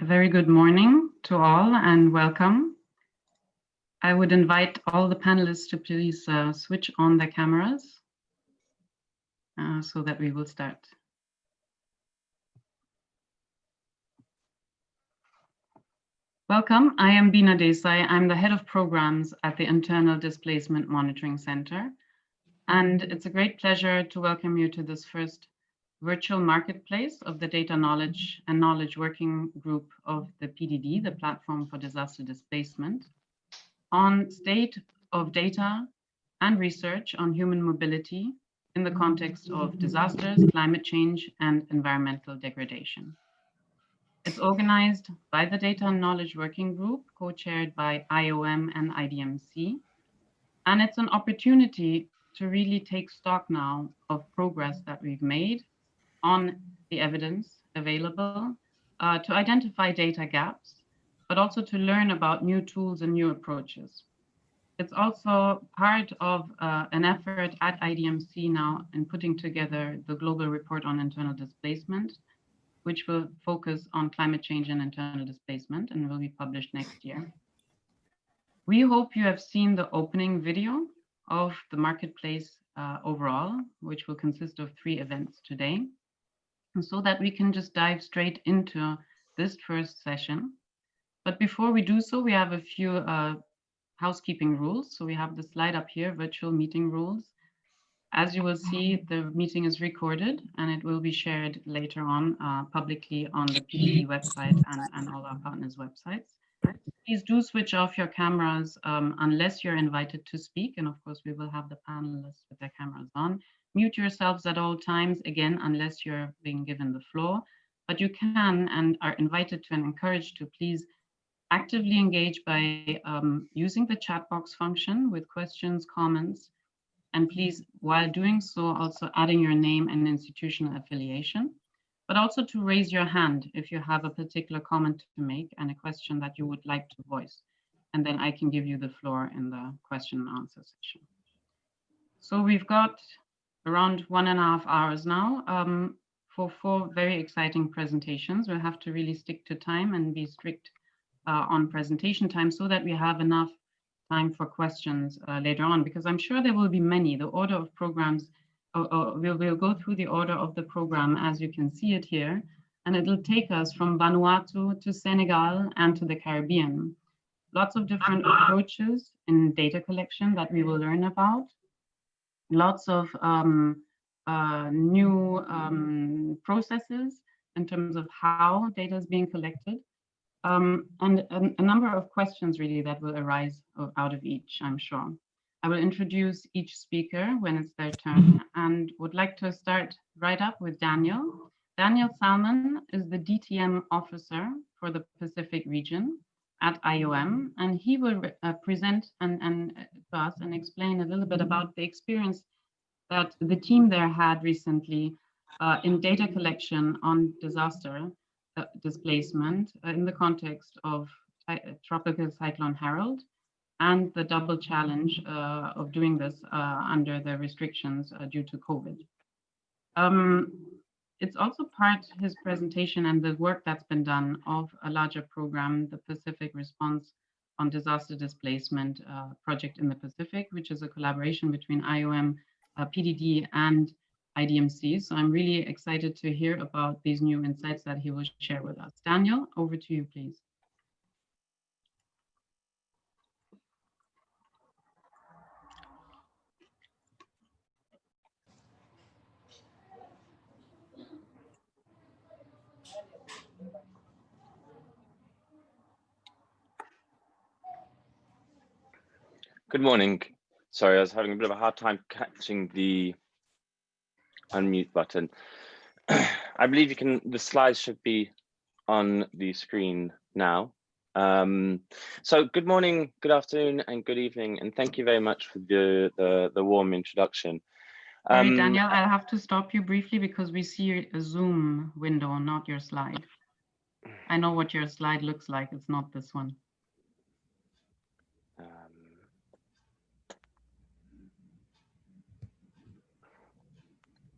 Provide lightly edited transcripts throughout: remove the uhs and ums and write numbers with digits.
A very good morning to all and welcome. I would invite all the panelists to please switch on their cameras so that we will start. Welcome, I am Bina Desai. I'm the head of programs at the Internal Displacement Monitoring Center. And it's a great pleasure to welcome you to this first virtual marketplace of the Data Knowledge and Knowledge Working Group of the PDD, the Platform for Disaster Displacement, on state of data and research on human mobility in the context of disasters, climate change, and environmental degradation. It's organized by the Data and Knowledge Working Group, co-chaired by IOM and IDMC, and it's an opportunity to really take stock now of progress that we've made on the evidence available, to identify data gaps, but also to learn about new tools and new approaches. It's also part of an effort at IDMC now in putting together the Global Report on Internal Displacement, which will focus on climate change and internal displacement and will be published next year. We hope you have seen the opening video of the marketplace overall, which will consist of 3 events today, and so that we can just dive straight into this first session. But before we do so, we have a few housekeeping rules. So we have the slide up here, virtual meeting rules. As you will see, the meeting is recorded and it will be shared later on publicly on the PDD website and all our partners' websites. Please do switch off your cameras unless you're invited to speak. And of course, we will have the panelists with their cameras on. Mute yourselves at all times, again, unless you're being given the floor. But you can and are invited to and encouraged to please actively engage by using the chat box function with questions, comments, and please, while doing so, also adding your name and institutional affiliation, but also to raise your hand if you have a particular comment to make and a question that you would like to voice. And then I can give you the floor in the question and answer session. So we've got around 1.5 hours now for 4 very exciting presentations. We'll have to really stick to time and be strict on presentation time so that we have enough time for questions later on, because I'm sure there will be many. The order of programs, we'll go through the order of the program as you can see it here, and it'll take us from Vanuatu to Senegal and to the Caribbean. Lots of different approaches in data collection that we will learn about. Lots of new processes in terms of how data is being collected. And a number of questions really that will arise out of each, I'm sure. I will introduce each speaker when it's their turn and would like to start right up with Daniel. Daniel Salmon is the DTM officer for the Pacific region at IOM, and he will present to us and explain a little bit about the experience that the team there had recently in data collection on disaster displacement in the context of Tropical Cyclone Harold and the double challenge of doing this under the restrictions due to COVID. It's also part, his presentation and the work that's been done of a larger program, the Pacific Response on Disaster Displacement Project in the Pacific, which is a collaboration between IOM, PDD and IDMC. So I'm really excited to hear about these new insights that he will share with us. Daniel, over to you, please. Good morning. Sorry, I was having a bit of a hard time catching the unmute button. I believe the slides should be on the screen now. So good morning, good afternoon, and good evening, and thank you very much for the warm introduction. Sorry, Daniel, I'll have to stop you briefly because we see a Zoom window, not your slide. I know what your slide looks like. It's not this one.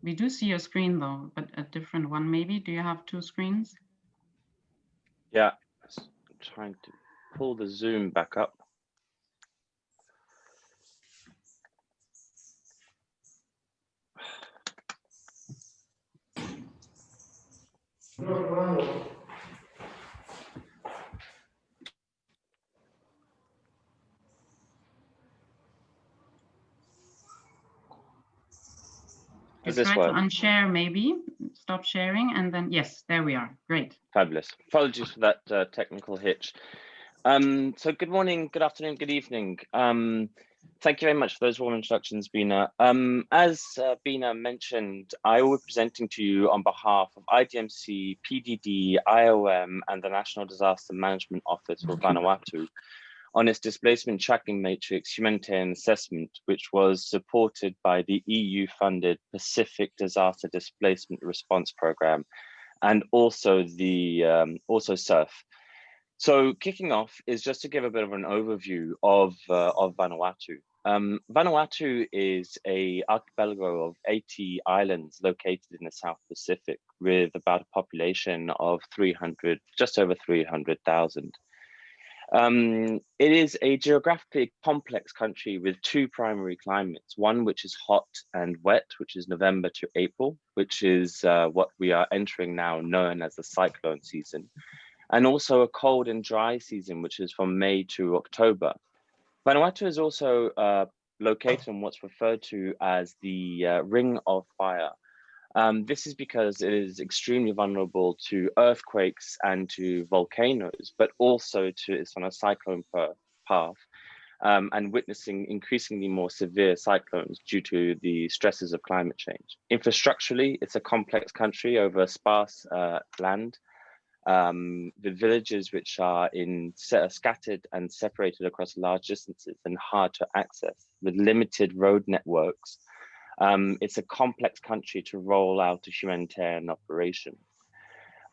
We do see your screen though, but a different one maybe. Do you have 2 screens? Yeah, trying to pull the Zoom back up. Does this Try work? to unshare, maybe stop sharing, and then yes, there we are. Great. Fabulous. Apologies for that technical hitch. So good morning, good afternoon, good evening. Thank you very much for those warm introductions, Bina. As Bina mentioned, I will be presenting to you on behalf of IDMC, PDD, IOM, and the National Disaster Management Office for Vanuatu on its displacement tracking matrix humanitarian assessment, which was supported by the EU-funded Pacific Disaster Displacement Response Programme, and also the SURF. So kicking off is just to give a bit of an overview of Vanuatu. Vanuatu is an archipelago of 80 islands located in the South Pacific with about a population of just over 300,000. It is a geographically complex country with two primary climates, one which is hot and wet, which is November to April, which is what we are entering now, known as the cyclone season, and also a cold and dry season, which is from May to October. Vanuatu is also located in what's referred to as the Ring of Fire. This is because it is extremely vulnerable to earthquakes and to volcanoes, but also it's on a cyclone path and witnessing increasingly more severe cyclones due to the stresses of climate change. Infrastructurally, it's a complex country over sparse land, with villages which are scattered and separated across large distances and hard to access, with limited road networks. It's a complex country to roll out a humanitarian operation.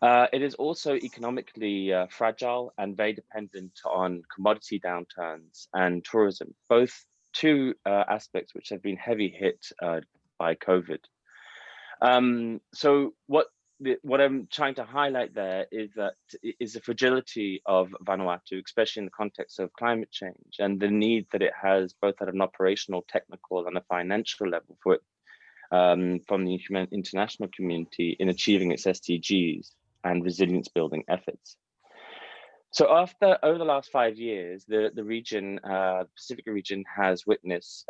It is also economically fragile and very dependent on commodity downturns and tourism, both two aspects which have been heavy hit by COVID. So what I'm trying to highlight there is the fragility of Vanuatu, especially in the context of climate change, and the need that it has both at an operational, technical, and a financial level for it from the international community in achieving its SDGs and resilience building efforts. So over the last 5 years, the region, Pacific region, has witnessed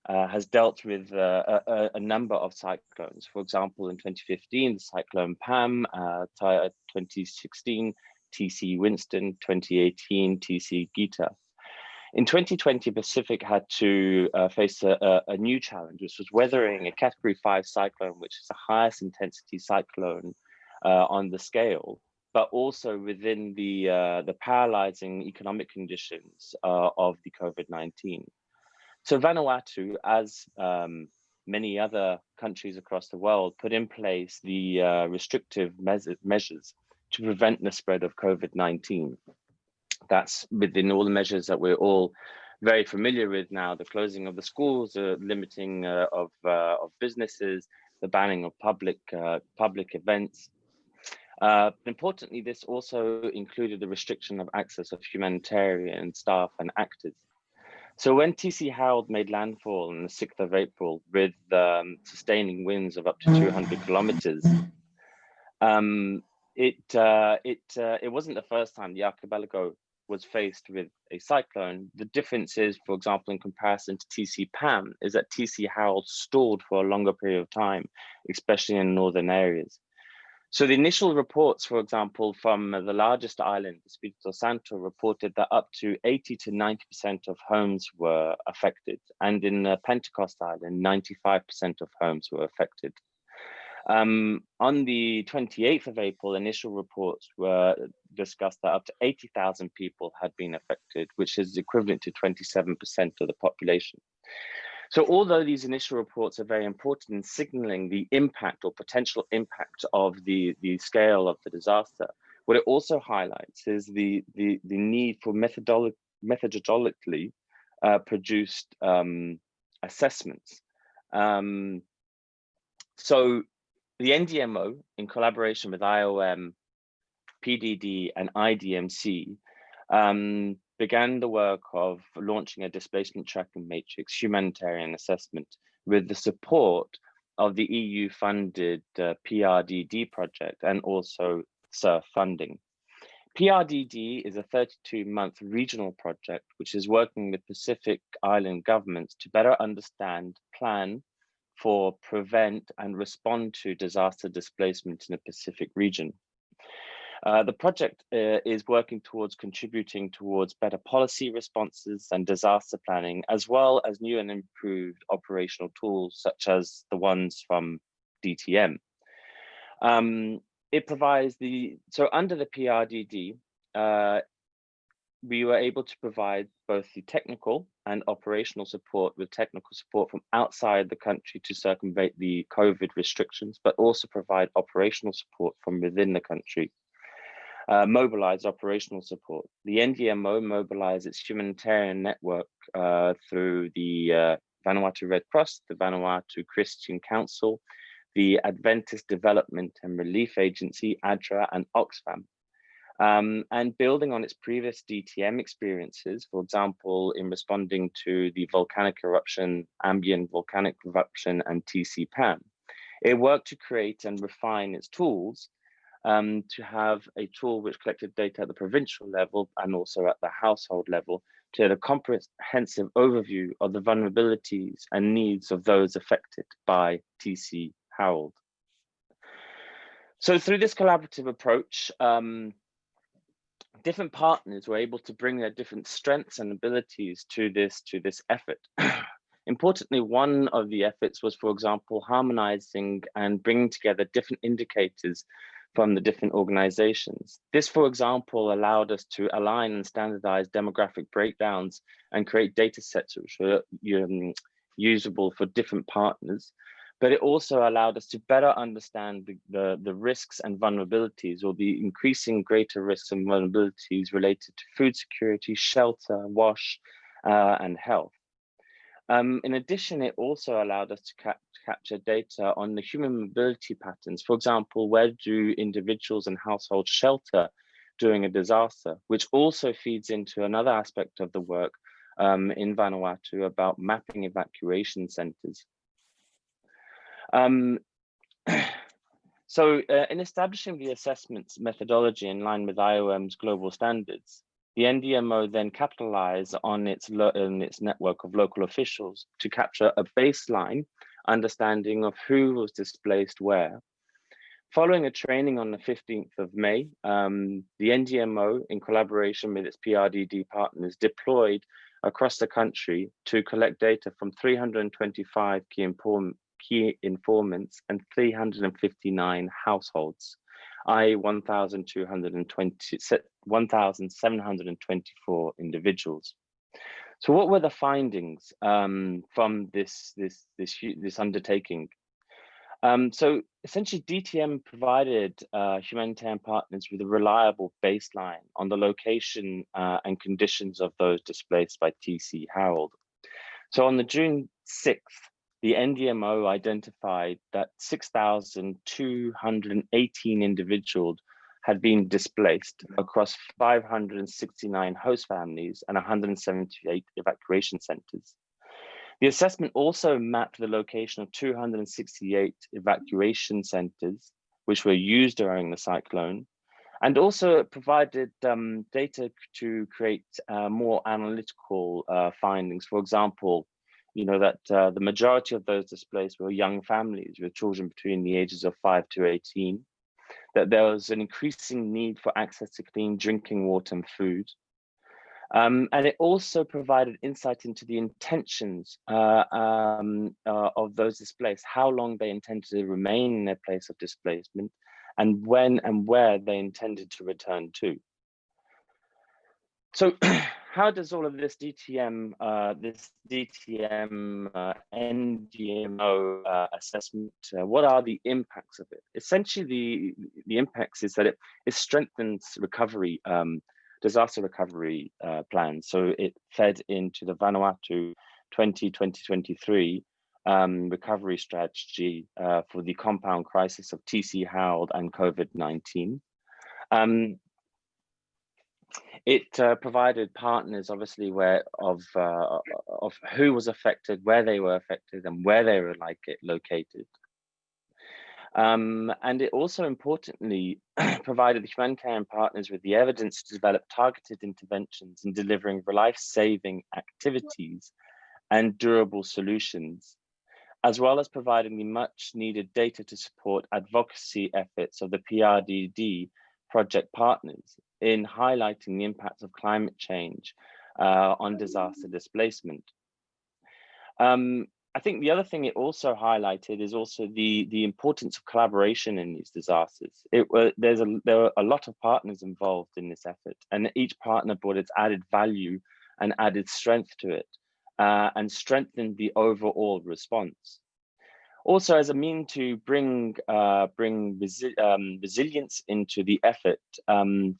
has dealt with a number of cyclones. For example, in 2015, the cyclone Pam, 2016, TC Winston, 2018, TC Gita. In 2020, Pacific had to face a new challenge, which was weathering a Category 5 cyclone, which is the highest intensity cyclone on the scale, but also within the paralyzing economic conditions of the COVID-19. So Vanuatu, as many other countries across the world, put in place the restrictive measures to prevent the spread of COVID-19. That's within all the measures that we're all very familiar with now: the closing of the schools, the limiting of businesses, the banning of public events. Importantly, this also included the restriction of access of humanitarian staff and actors. So when TC Harold made landfall on the 6th of April with sustaining winds of up to 200 kilometers, it wasn't the first time the archipelago was faced with a cyclone. The difference is, for example, in comparison to TC Pam, is that TC Harold stalled for a longer period of time, especially in northern areas. So the initial reports, for example, from the largest island, Espiritu Santo, reported that up to 80 to 90% of homes were affected. And in Pentecost Island, 95% of homes were affected. On the 28th of April, initial reports were discussed that up to 80,000 people had been affected, which is equivalent to 27% of the population. So although these initial reports are very important in signaling the impact or potential impact of the scale of the disaster, what it also highlights is the need for methodologically produced assessments. So the NDMO, in collaboration with IOM PDD, and IDMC began the work of launching a displacement tracking matrix humanitarian assessment with the support of the EU-funded PRDD project and also SURF funding. PRDD is a 32-month regional project which is working with Pacific Island governments to better understand, plan for, prevent, and respond to disaster displacement in the Pacific region. The project is working towards contributing towards better policy responses and disaster planning, as well as new and improved operational tools, such as the ones from DTM. It provides so under the PRDD, we were able to provide both the technical and operational support with technical support from outside the country to circumvent the COVID restrictions, but also provide operational support from within the country. Mobilize operational support. The NDMO mobilized its humanitarian network through the Vanuatu Red Cross, the Vanuatu Christian Council, the Adventist Development and Relief Agency, ADRA, and Oxfam. And building on its previous DTM experiences, for example, in responding to the volcanic eruption, ambient volcanic eruption, and TC-PAM, it worked to create and refine its tools to have a tool which collected data at the provincial level and also at the household level to have a comprehensive overview of the vulnerabilities and needs of those affected by TC Harold. So through this collaborative approach, different partners were able to bring their different strengths and abilities to this effort. Importantly, one of the efforts was, for example, harmonizing and bringing together different indicators from the different organizations. This, for example, allowed us to align and standardize demographic breakdowns and create data sets which were usable for different partners. But it also allowed us to better understand the risks and vulnerabilities, or the increasing greater risks and vulnerabilities related to food security, shelter, wash, and health. In addition, it also allowed us to capture data on the human mobility patterns. For example, where do individuals and households shelter during a disaster, which also feeds into another aspect of the work in Vanuatu about mapping evacuation centers. So in establishing the assessments methodology in line with IOM's global standards, the NDMO then capitalized on its network of local officials to capture a baseline understanding of who was displaced where. Following a training on the 15th of May, the NDMO, in collaboration with its PRDD partners, deployed across the country to collect data from 325 key informants and 359 households, i.e. 1,724 individuals. So what were the findings from this undertaking? So essentially DTM provided humanitarian partners with a reliable baseline on the location and conditions of those displaced by TC Harold. So on the June 6th, the NDMO identified that 6,218 individuals had been displaced across 569 host families and 178 evacuation centers. The assessment also mapped the location of 268 evacuation centers, which were used during the cyclone, and also provided data to create more analytical findings. For example, that the majority of those displaced were young families with children between the ages of 5 to 18, that there was an increasing need for access to clean drinking water and food. And it also provided insight into the intentions of those displaced, how long they intended to remain in their place of displacement, and when and where they intended to return to. So how does all of this DTM NDMO assessment, what are the impacts of it? Essentially, the impacts is that it strengthens recovery, disaster recovery plans. So it fed into the Vanuatu 2023 recovery strategy for the compound crisis of TC Harold and COVID-19. It provided partners, obviously, of who was affected, where they were affected, and where they were located. And it also importantly provided the humanitarian partners with the evidence to develop targeted interventions in delivering life-saving activities and durable solutions, as well as providing the much needed data to support advocacy efforts of the PRDD project partners in highlighting the impacts of climate change on disaster displacement. I think the other thing it also highlighted is also the importance of collaboration in these disasters. There were a lot of partners involved in this effort, and each partner brought its added value and added strength to it, and strengthened the overall response. Also, as a mean to bring resilience into the effort,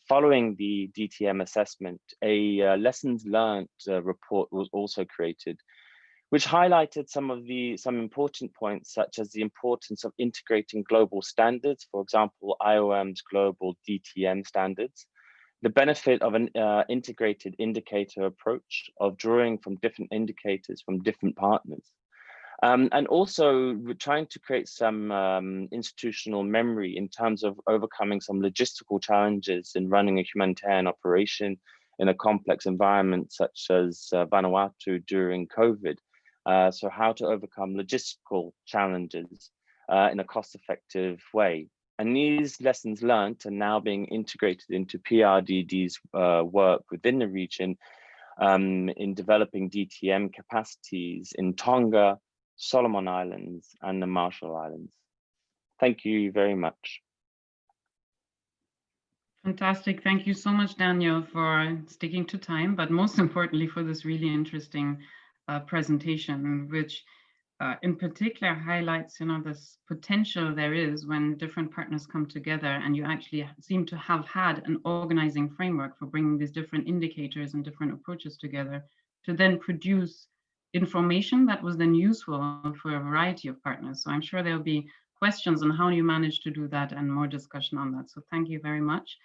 following the DTM assessment, a lessons learned report was also created, which highlighted some important points, such as the importance of integrating global standards, for example, IOM's global DTM standards, the benefit of an integrated indicator approach of drawing from different indicators from different partners. And also we're trying to create some institutional memory in terms of overcoming some logistical challenges in running a humanitarian operation in a complex environment such as Vanuatu during COVID. So how to overcome logistical challenges in a cost-effective way. And these lessons learned are now being integrated into PRDD's work within the region in developing DTM capacities in Tonga, Solomon Islands, and the Marshall Islands. Thank you very much. Fantastic. Thank you so much, Daniel, for sticking to time, but most importantly for this really interesting presentation, which in particular highlights, this potential there is when different partners come together, and you actually seem to have had an organizing framework for bringing these different indicators and different approaches together to then produce information that was then useful for a variety of partners. So I'm sure there'll be questions on how you managed to do that and more discussion on that. So thank you very much.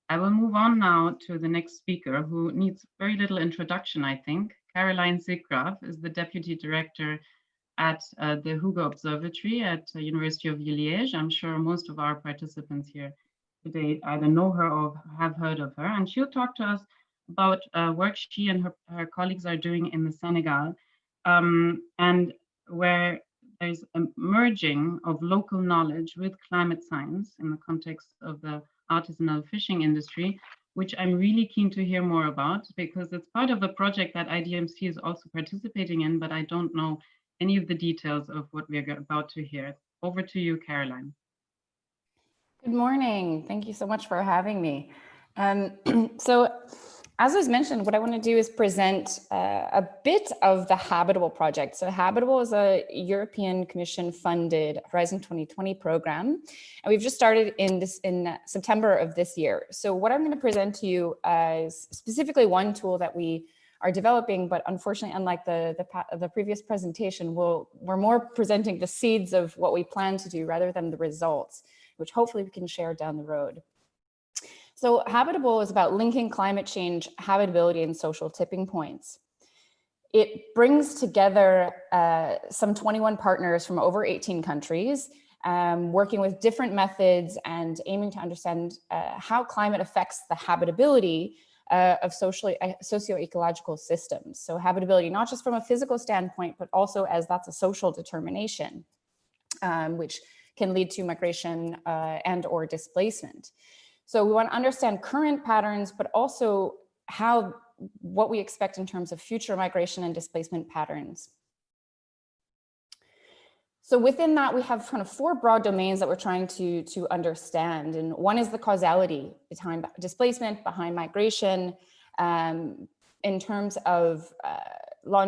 I will move on now to the next speaker, who needs very little introduction, I think. Caroline Siggraf is the Deputy Director at the Hugo Observatory at the University of Liège. I'm sure most of our participants here today either know her or have heard of her. And she'll talk to us about work she and her colleagues are doing in the Senegal, and where there's a merging of local knowledge with climate science in the context of the artisanal fishing industry, which I'm really keen to hear more about, because it's part of a project that IDMC is also participating in, but I don't know any of the details of what we're about to hear. Over to you, Caroline. Good morning. Thank you so much for having me. So as was mentioned, what I want to do is present a bit of the Habitable project. So Habitable is a European Commission funded Horizon 2020 program, and we've just started in September of this year. So what I'm going to present to you is specifically one tool that we are developing, but unfortunately, unlike the previous presentation, we're more presenting the seeds of what we plan to do rather than the results, which hopefully we can share down the road. So Habitable is about linking climate change, habitability, and social tipping points. It brings together some 21 partners from over 18 countries, working with different methods and aiming to understand how climate affects the habitability of socio-ecological systems. So habitability, not just from a physical standpoint, but also as that's a social determination, which can lead to migration and or displacement. So we want to understand current patterns, but also what we expect in terms of future migration and displacement patterns. So within that, we have kind of 4 broad domains that we're trying to understand. And one is the causality behind displacement, behind migration, in terms of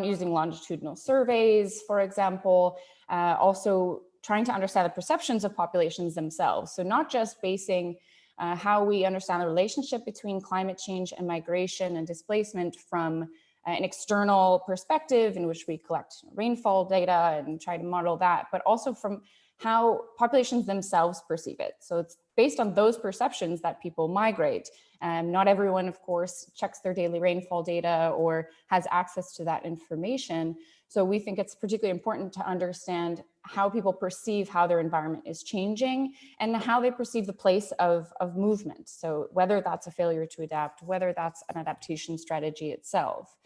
using longitudinal surveys, for example, also trying to understand the perceptions of populations themselves. So not just basing how we understand the relationship between climate change and migration and displacement from an external perspective in which we collect rainfall data and try to model that, but also from how populations themselves perceive it. So it's based on those perceptions that people migrate. Not everyone, of course, checks their daily rainfall data or has access to that information. So we think it's particularly important to understand how people perceive how their environment is changing and how they perceive the place of movement. So whether that's a failure to adapt, whether that's an adaptation strategy itself.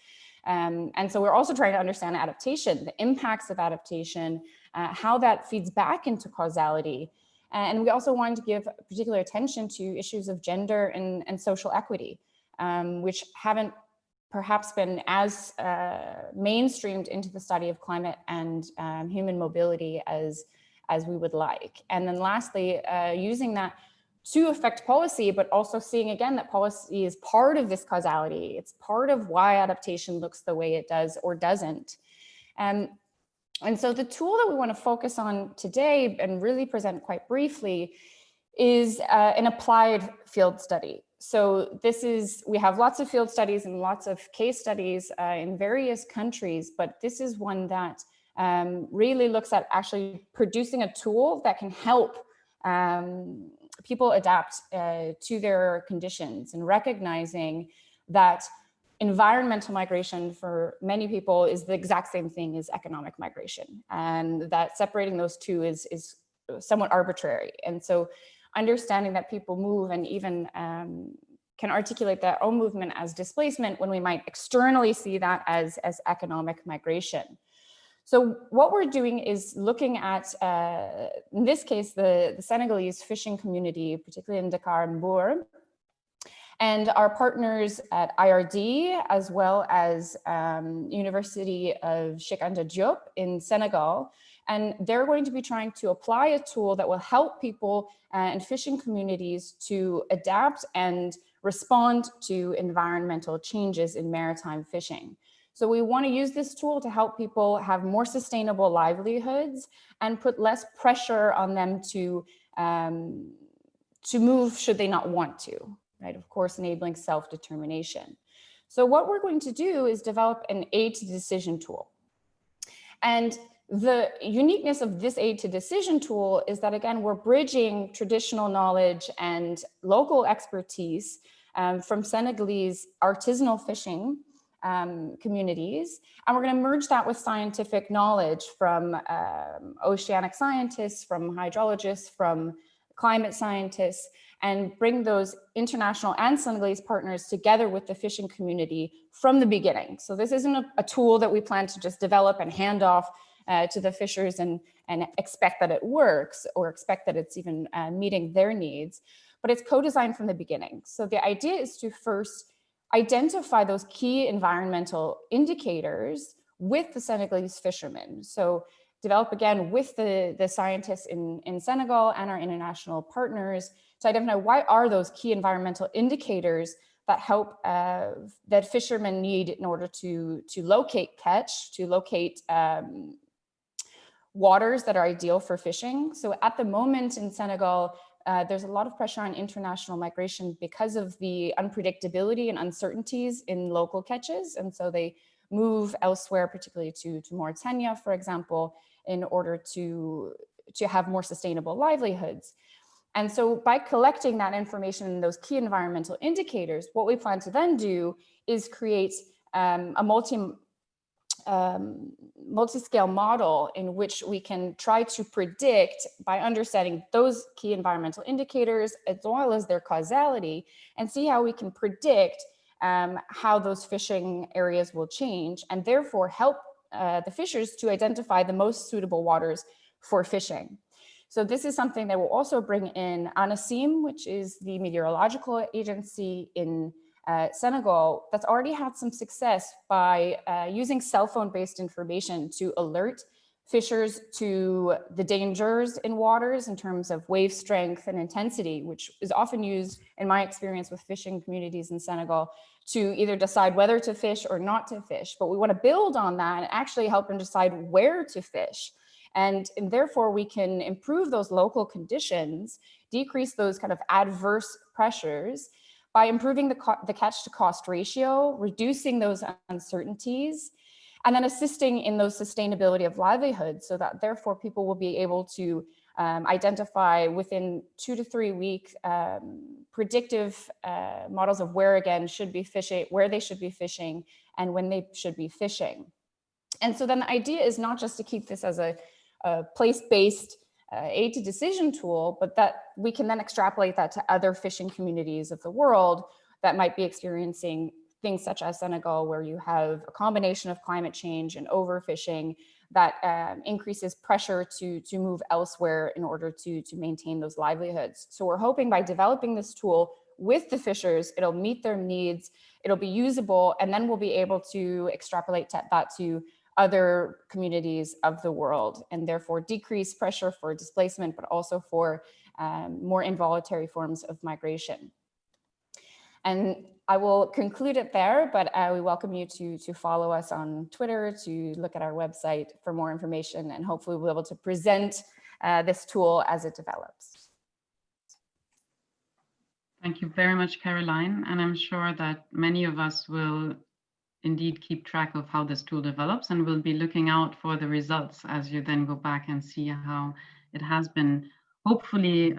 And so we're also trying to understand adaptation, the impacts of adaptation, how that feeds back into causality. And we also wanted to give particular attention to issues of gender and social equity, which haven't perhaps been as mainstreamed into the study of climate and human mobility as we would like. And then lastly, using that to affect policy, but also seeing again that policy is part of this causality. It's part of why adaptation looks the way it does or doesn't. And so the tool that we want to focus on today and really present quite briefly is an applied field study. So we have lots of field studies and lots of case studies in various countries, but this is one that really looks at actually producing a tool that can help people adapt to their conditions, and recognizing that environmental migration for many people is the exact same thing as economic migration, and that separating those two is somewhat arbitrary. And so understanding that people move and even can articulate their own movement as displacement when we might externally see that as economic migration. So what we're doing is looking at, in this case, the Senegalese fishing community, particularly in Dakar and Mbour, and our partners at IRD, as well as University of Cheikh Anta Diop in Senegal. And they're going to be trying to apply a tool that will help people and fishing communities to adapt and respond to environmental changes in maritime fishing. So we want to use this tool to help people have more sustainable livelihoods and put less pressure on them to move should they not want to. Right, of course, enabling self-determination. So what we're going to do is develop an aid to decision tool. And the uniqueness of this aid to decision tool is that, again, we're bridging traditional knowledge and local expertise from Senegalese artisanal fishing communities. And we're going to merge that with scientific knowledge from oceanic scientists, from hydrologists, from climate scientists, and bring those international and Senegalese partners together with the fishing community from the beginning. So this isn't a tool that we plan to just develop and hand off to the fishers and expect that it works or expect that it's even meeting their needs, but it's co-designed from the beginning. So the idea is to first identify those key environmental indicators with the Senegalese fishermen. So develop again with the scientists in Senegal and our international partners to identify what are those key environmental indicators that help that fishermen need in order to locate catch, to locate waters that are ideal for fishing. So at the moment in Senegal, there's a lot of pressure on international migration because of the unpredictability and uncertainties in local catches. And so they move elsewhere, particularly to Mauritania, for example, in order to have more sustainable livelihoods. And so by collecting that information and those key environmental indicators, what we plan to then do is create a multi-scale model in which we can try to predict, by understanding those key environmental indicators as well as their causality, and see how we can predict how those fishing areas will change, and therefore help the fishers to identify the most suitable waters for fishing. So this is something that will also bring in ANACIM, which is the meteorological agency in Senegal, that's already had some success by using cell phone-based information to alert fishers to the dangers in waters in terms of wave strength and intensity, which is often used, in my experience with fishing communities in Senegal, to either decide whether to fish or not to fish. But we want to build on that and actually help them decide where to fish. And therefore, we can improve those local conditions, decrease those kind of adverse pressures by improving the catch to cost ratio, reducing those uncertainties, and then assisting in those sustainability of livelihoods, so that therefore people will be able to identify within 2 to 3 weeks predictive models of where again should be fishing, where they should be fishing, and when they should be fishing. And so then the idea is not just to keep this as a place-based aid to decision tool, but that we can then extrapolate that to other fishing communities of the world that might be experiencing things such as Senegal, where you have a combination of climate change and overfishing that increases pressure to move elsewhere in order to maintain those livelihoods. So we're hoping by developing this tool with the fishers, it'll meet their needs, it'll be usable, and then we'll be able to extrapolate that to other communities of the world, and therefore decrease pressure for displacement, but also for more involuntary forms of migration. And I will conclude it there, but we welcome you to follow us on Twitter, to look at our website for more information, and hopefully we'll be able to present this tool as it develops. Thank you very much, Caroline. And I'm sure that many of us will indeed keep track of how this tool develops, and we'll be looking out for the results as you then go back and see how it has been hopefully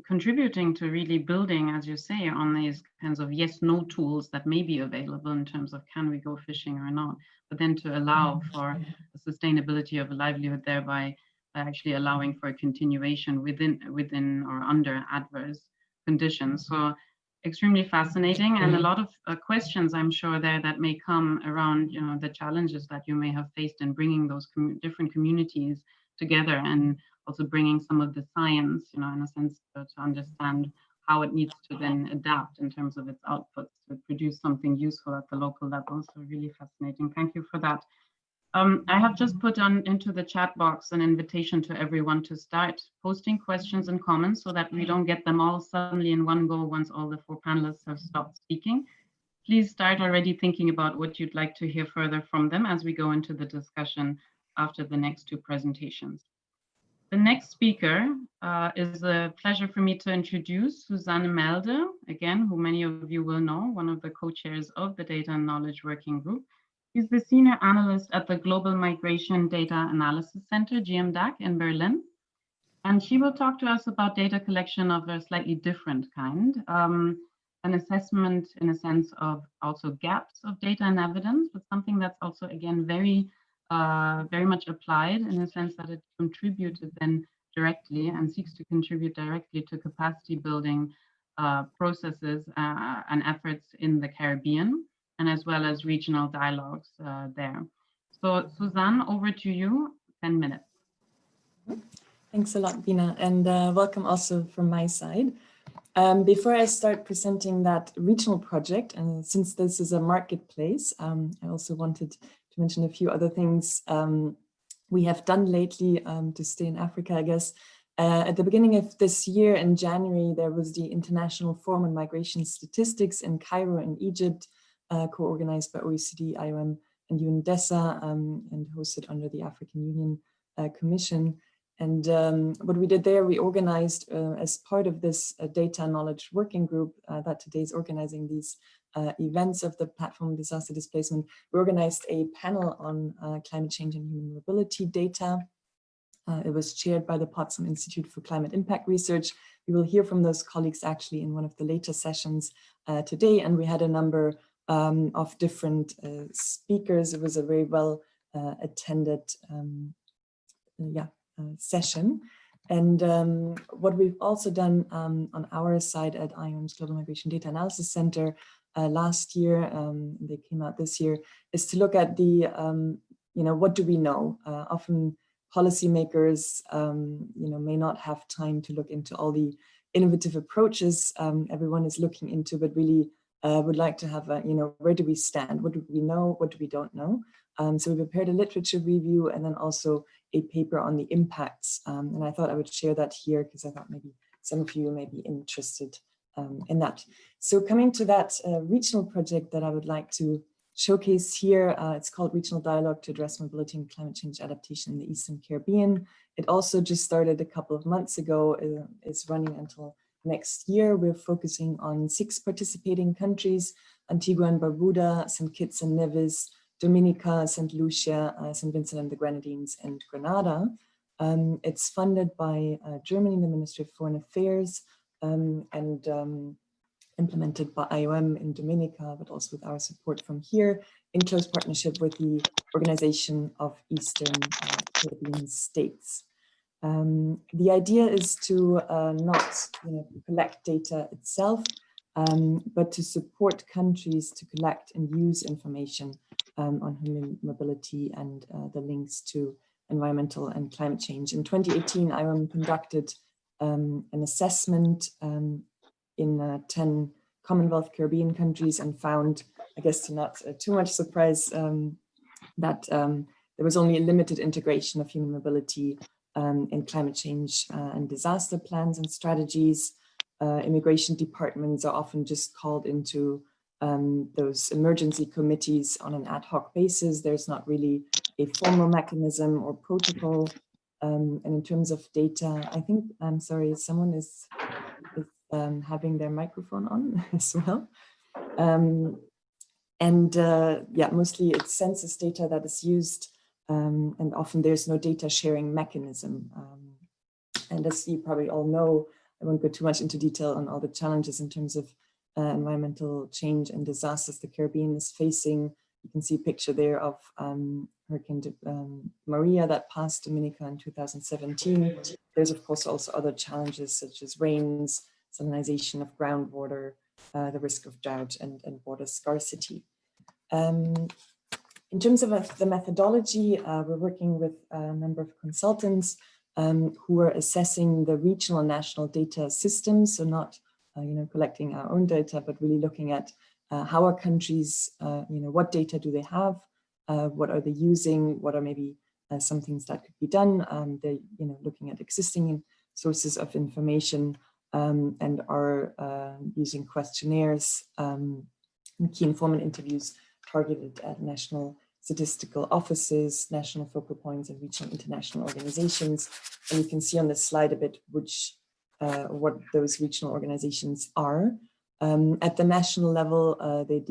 contributing to really building, as you say, on these kinds of yes-no tools that may be available in terms of can we go fishing or not, but then to allow for the sustainability of a livelihood, thereby actually allowing for a continuation within or under adverse conditions. So extremely fascinating, and a lot of questions I'm sure there that may come around, you know, the challenges that you may have faced in bringing those different communities together, and also bringing some of the science, you know, in a sense to understand how it needs to then adapt in terms of its outputs to produce something useful at the local level. So really fascinating. Thank you for that. I have just put into the chat box an invitation to everyone to start posting questions and comments so that we don't get them all suddenly in one go once all the 4 panelists have stopped speaking. Please start already thinking about what you'd like to hear further from them as we go into the discussion after the next 2 presentations. The next speaker is a pleasure for me to introduce Susanne Melde, again, who many of you will know, one of the co-chairs of the Data and Knowledge Working Group. She's the Senior Analyst at the Global Migration Data Analysis Center, GMDAC, in Berlin. And she will talk to us about data collection of a slightly different kind, an assessment in a sense of also gaps of data and evidence, but something that's also, again, very much applied in the sense that it contributed then directly and seeks to contribute directly to capacity building processes and efforts in the Caribbean, and as well as regional dialogues there. So Susanne, over to you, 10 minutes. Thanks a lot, Bina, and welcome also from my side. Before I start presenting that regional project, and since this is a marketplace, I also wanted to mention a few other things we have done lately to stay in Africa, I guess. At the beginning of this year, in January, there was the International Forum on Migration Statistics in Cairo in Egypt, co-organized by OECD, IOM, and UNDESA, and hosted under the African Union Commission. And what we did there, we organized as part of this data knowledge working group that today is organizing these events of the platform disaster displacement. We organized a panel on climate change and human mobility data. It was chaired by the Potsdam Institute for Climate Impact Research. We will hear from those colleagues actually in one of the later sessions today, and we had a number of different speakers. It was a very well attended session. And what we've also done on our side at IOM's Global Migration Data Analysis Center last year, they came out this year, is to look at the, what do we know? Often policymakers, may not have time to look into all the innovative approaches everyone is looking into, but really would like to have a, where do we stand? What do we know? What do we don't know? So we prepared a literature review and then also a paper on the impacts. And I thought I would share that here because I thought maybe some of you may be interested in that. So coming to that regional project that I would like to showcase here, it's called Regional Dialogue to Address Mobility and Climate Change Adaptation in the Eastern Caribbean. It also just started a couple of months ago, it's running until next year. We're focusing on 6 participating countries: Antigua and Barbuda, St. Kitts and Nevis, Dominica, St. Lucia, St. Vincent and the Grenadines, and Grenada. It's funded by Germany, the Ministry of Foreign Affairs, and implemented by IOM in Dominica, but also with our support from here, in close partnership with the Organization of Eastern Caribbean States. The idea is to not collect data itself, but to support countries to collect and use information on human mobility and the links to environmental and climate change. In 2018, IOM conducted an assessment in 10 Commonwealth Caribbean countries and found, I guess to not too much surprise, that there was only a limited integration of human mobility in climate change and disaster plans and strategies. Immigration departments are often just called into those emergency committees on an ad hoc basis. There's not really a formal mechanism or protocol. And in terms of data, I think, I'm sorry, someone is having their microphone on as well. Yeah, mostly it's census data that is used, and often there's no data sharing mechanism. And as you probably all know, I won't go too much into detail on all the challenges in terms of environmental change and disasters the Caribbean is facing. You can see a picture there of Hurricane Maria that passed Dominica in 2017. There's of course also other challenges such as rains, salinization of groundwater, the risk of drought and water scarcity. In terms of the methodology, we're working with a number of consultants who are assessing the regional and national data systems. So not collecting our own data, but really looking at how are countries, what data do they have? What are they using? What are maybe some things that could be done? They're looking at existing sources of information and are using questionnaires and key informant interviews targeted at national statistical offices, national focal points, and regional international organizations. And you can see on this slide a bit what those regional organizations are. At the national level, they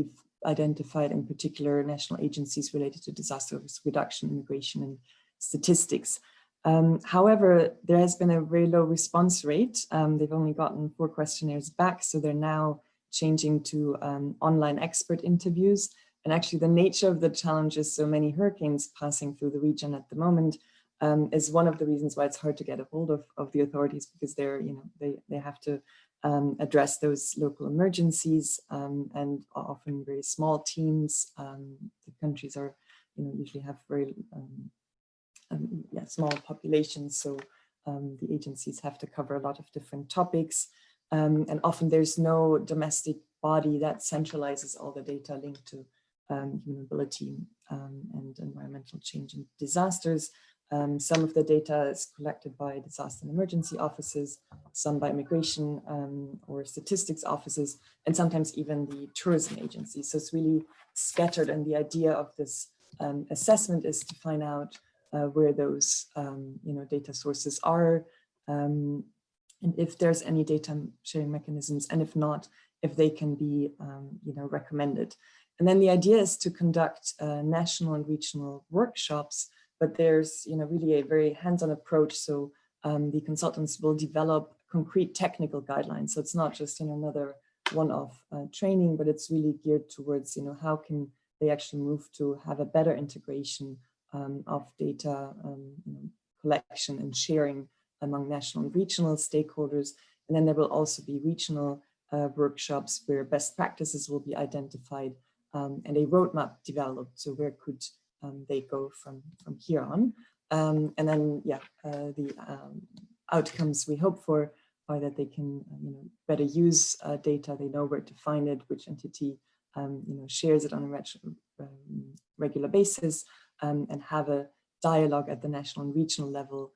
identified in particular national agencies related to disaster risk reduction, immigration, and statistics. However, there has been a very low response rate. They've only gotten 4 questionnaires back, so they're now changing to online expert interviews. And actually the nature of the challenges, so many hurricanes passing through the region at the moment, is one of the reasons why it's hard to get a hold of the authorities, because they're, they have to address those local emergencies and often very small teams. The countries are, usually have very small populations, so the agencies have to cover a lot of different topics, and often there's no domestic body that centralizes all the data linked to human mobility and environmental change and disasters. Some of the data is collected by disaster and emergency offices, some by immigration or statistics offices, and sometimes even the tourism agencies. So it's really scattered, and the idea of this assessment is to find out where those data sources are, and if there's any data sharing mechanisms, and if not, if they can be recommended. And then the idea is to conduct national and regional workshops, but there's really a very hands-on approach. So the consultants will develop concrete technical guidelines. So it's not just another one-off training, but it's really geared towards how can they actually move to have a better integration of data collection and sharing among national and regional stakeholders. And then there will also be regional workshops where best practices will be identified and a roadmap developed. So where could they go from here on? And then, the outcomes we hope for are that they can, better use data. They know where to find it, which entity, shares it on a regular basis, and have a dialogue at the national and regional level,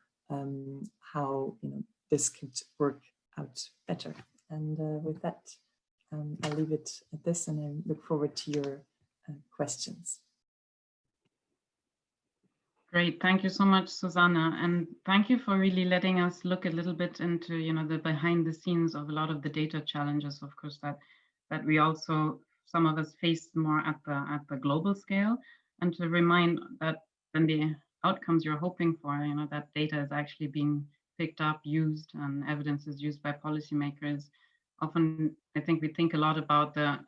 how this could work out better. And with that, I'll leave it at this, and I look forward to your questions. Great, thank you so much, Susanna, and thank you for really letting us look a little bit into the behind the scenes of a lot of the data challenges, of course, that we also, some of us face more at the global scale. and to remind that then the outcomes you're hoping for, that data is actually being picked up, used, and evidence is used by policymakers. Often, I think we think a lot about the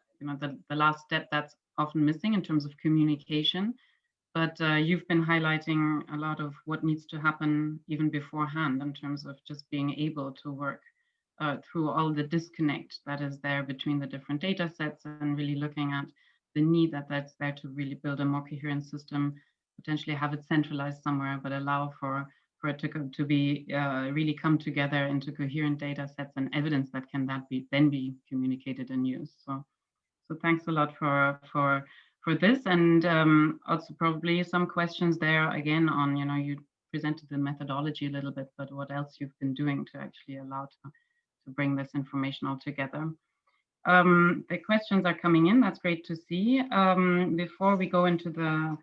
last step that's often missing in terms of communication. But you've been highlighting a lot of what needs to happen even beforehand in terms of just being able to work through all the disconnect that is there between the different data sets and really looking at the need that's there to really build a more coherent system, potentially have it centralized somewhere, but allow for it to be really come together into coherent data sets and evidence that can then be communicated and used. So thanks a lot for this, and also probably some questions there again on, you presented the methodology a little bit, but what else you've been doing to actually allow to bring this information all together. The questions are coming in, that's great to see. Before we go into the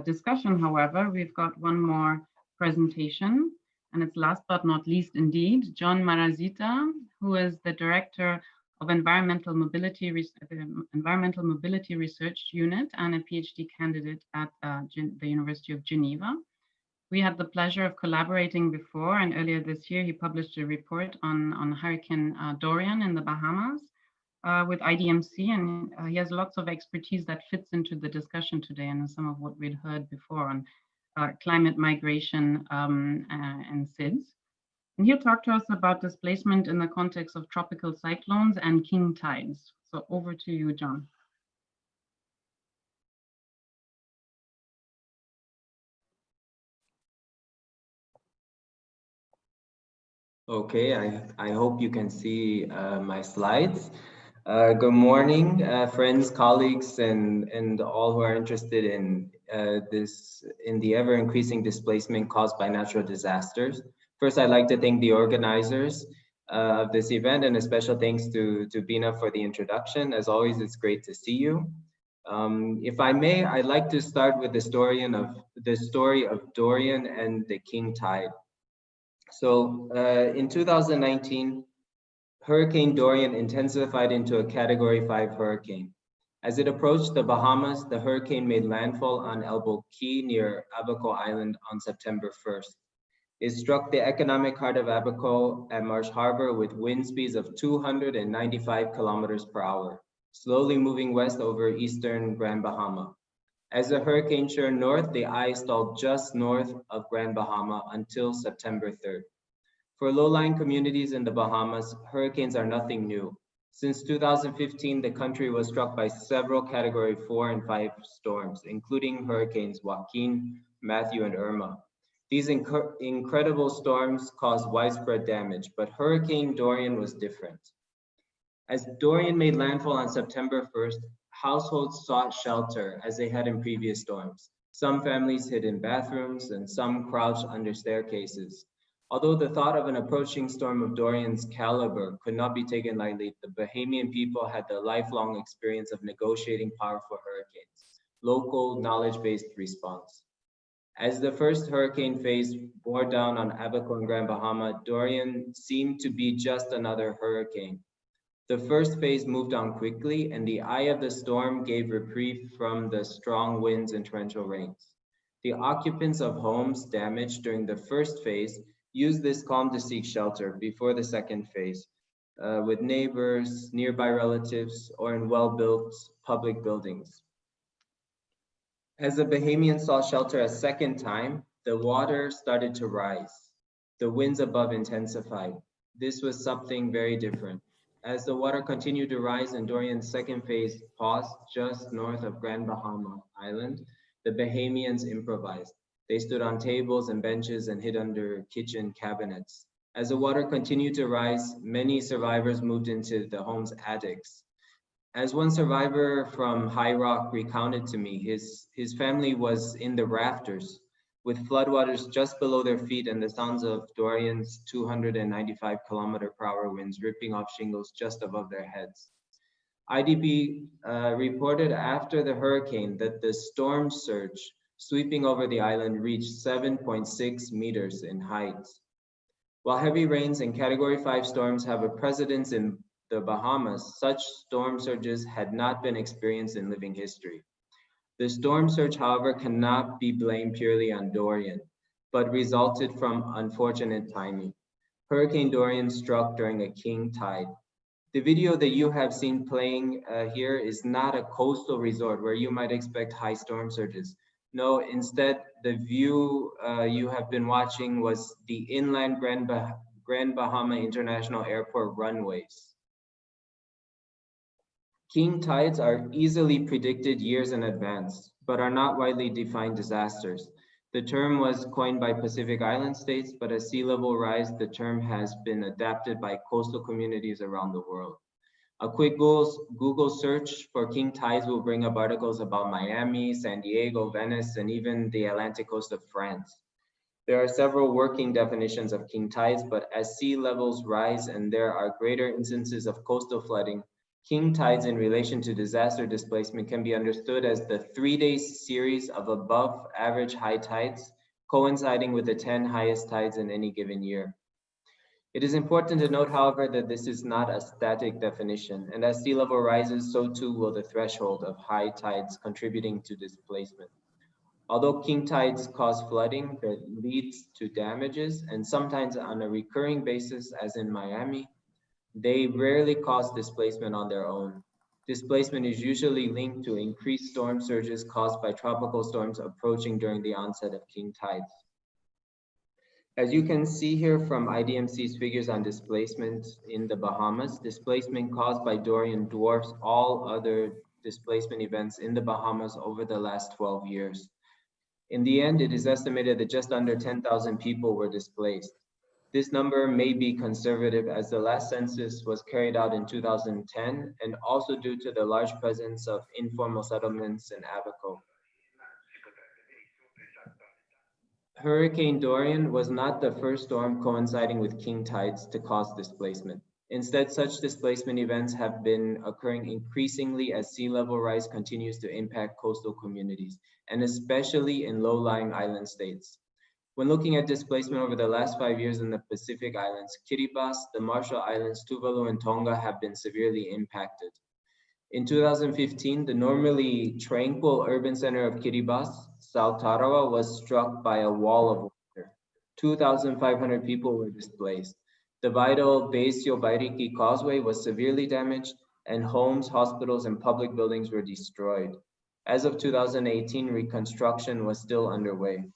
discussion, however, we've got one more presentation, and it's last but not least indeed, John Marazita, who is the Director of Environmental Mobility Research Unit and a PhD candidate at the University of Geneva. We had the pleasure of collaborating before, and earlier this year he published a report on Hurricane Dorian in the Bahamas with IDMC, and he has lots of expertise that fits into the discussion today and some of what we'd heard before on climate migration and SIDS. And he'll talk to us about displacement in the context of tropical cyclones and king tides. So over to you, John. Okay, I hope you can see my slides. Good morning, friends, colleagues, and all who are interested in the ever-increasing displacement caused by natural disasters. First, I'd like to thank the organizers of this event, and a special thanks to Bina for the introduction. As always, it's great to see you. If I may, I'd like to start with the story of Dorian and the king tide. So in 2019, Hurricane Dorian intensified into a Category 5 hurricane. As it approached the Bahamas, the hurricane made landfall on Elbow Key near Abaco Island on September 1st. It struck the economic heart of Abaco at Marsh Harbor with wind speeds of 295 kilometers per hour, slowly moving west over eastern Grand Bahama. As the hurricane churned north, the eye stalled just north of Grand Bahama until September 3rd. For low-lying communities in the Bahamas, hurricanes are nothing new. Since 2015, the country was struck by several Category 4 and 5 storms, including hurricanes Joaquin, Matthew, and Irma. These incredible storms caused widespread damage, but Hurricane Dorian was different. As Dorian made landfall on September 1st, households sought shelter as they had in previous storms. Some families hid in bathrooms and some crouched under staircases. Although the thought of an approaching storm of Dorian's caliber could not be taken lightly, the Bahamian people had the lifelong experience of negotiating powerful hurricanes, local knowledge-based response. As the first hurricane phase bore down on Abaco and Grand Bahama, Dorian seemed to be just another hurricane. The first phase moved on quickly, and the eye of the storm gave reprieve from the strong winds and torrential rains. The occupants of homes damaged during the first phase used this calm to seek shelter before the second phase, with neighbors, nearby relatives, or in well-built public buildings. As the Bahamians sought shelter a second time, the water started to rise. The winds above intensified. This was something very different. As the water continued to rise and Dorian's second phase paused just north of Grand Bahama Island, the Bahamians improvised. They stood on tables and benches and hid under kitchen cabinets. As the water continued to rise, many survivors moved into the home's attics. As one survivor from High Rock recounted to me, his family was in the rafters with floodwaters just below their feet and the sounds of Dorian's 295 km/h winds ripping off shingles just above their heads. IDB reported after the hurricane that the storm surge sweeping over the island reached 7.6 meters in height. While heavy rains and Category 5 storms have a precedence in the Bahamas, such storm surges had not been experienced in living history. The storm surge, however, cannot be blamed purely on Dorian, but resulted from unfortunate timing. Hurricane Dorian struck during a king tide. The video that you have seen playing here is not a coastal resort where you might expect high storm surges. No, instead, the view you have been watching was the inland Grand Bahama International Airport runways. King tides are easily predicted years in advance, but are not widely defined disasters. The term was coined by Pacific Island states, but as sea level rise, the term has been adapted by coastal communities around the world. A quick Google search for king tides will bring up articles about Miami, San Diego, Venice, and even the Atlantic coast of France. There are several working definitions of king tides, but as sea levels rise and there are greater instances of coastal flooding, king tides in relation to disaster displacement can be understood as the 3-day series of above average high tides coinciding with the 10 highest tides in any given year. It is important to note, however, that this is not a static definition, and as sea level rises, so too will the threshold of high tides contributing to displacement. Although king tides cause flooding that leads to damages, and sometimes on a recurring basis, as in Miami, they rarely cause displacement on their own. Displacement is usually linked to increased storm surges caused by tropical storms approaching during the onset of king tides. As you can see here from IDMC's figures on displacement in the Bahamas, displacement caused by Dorian dwarfs all other displacement events in the Bahamas over the last 12 years. In the end, it is estimated that just under 10,000 people were displaced. This number may be conservative as the last census was carried out in 2010 and also due to the large presence of informal settlements in Abaco. Hurricane Dorian was not the first storm coinciding with king tides to cause displacement. Instead, such displacement events have been occurring increasingly as sea level rise continues to impact coastal communities, and especially in low-lying island states. When looking at displacement over the last 5 years in the Pacific Islands, Kiribati, the Marshall Islands, Tuvalu, and Tonga have been severely impacted. In 2015, the normally tranquil urban center of Kiribati, South Tarawa, was struck by a wall of water. 2,500 people were displaced. The vital Baisio Bairiki Causeway was severely damaged, and homes, hospitals, and public buildings were destroyed. As of 2018, reconstruction was still underway.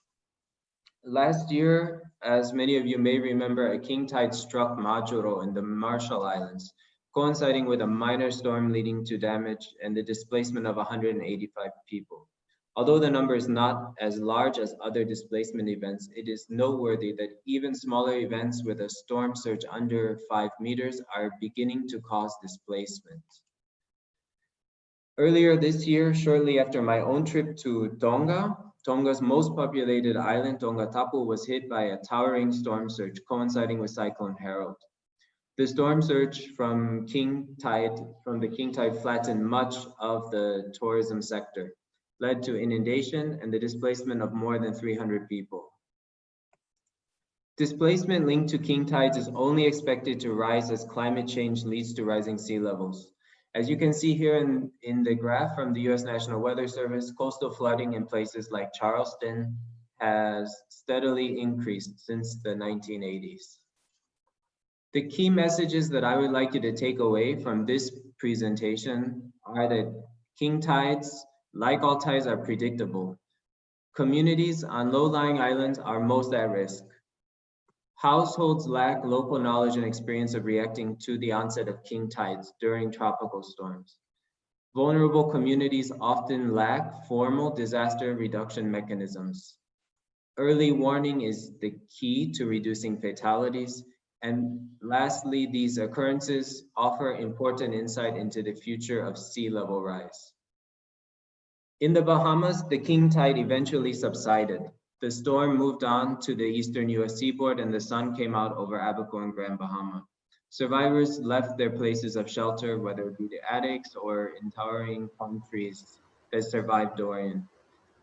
Last year, as many of you may remember, a king tide struck Majuro in the Marshall Islands, coinciding with a minor storm leading to damage and the displacement of 185 people. Although the number is not as large as other displacement events, it is noteworthy that even smaller events with a storm surge under 5 meters are beginning to cause displacement. Earlier this year, shortly after my own trip to Tonga, Tonga's most populated island, Tongatapu, was hit by a towering storm surge coinciding with Cyclone Harold. The storm surge from the king tide flattened much of the tourism sector, led to inundation and the displacement of more than 300 people. Displacement linked to king tides is only expected to rise as climate change leads to rising sea levels. As you can see here in the graph from the US National Weather Service, coastal flooding in places like Charleston has steadily increased since the 1980s. The key messages that I would like you to take away from this presentation are that king tides, like all tides, are predictable. Communities on low-lying islands are most at risk. Households lack local knowledge and experience of reacting to the onset of king tides during tropical storms. Vulnerable communities often lack formal disaster reduction mechanisms. Early warning is the key to reducing fatalities. And lastly, these occurrences offer important insight into the future of sea level rise. In the Bahamas, the king tide eventually subsided. The storm moved on to the eastern US seaboard and the sun came out over Abaco and Grand Bahama. Survivors left their places of shelter, whether it be the attics or in towering palm trees that survived Dorian.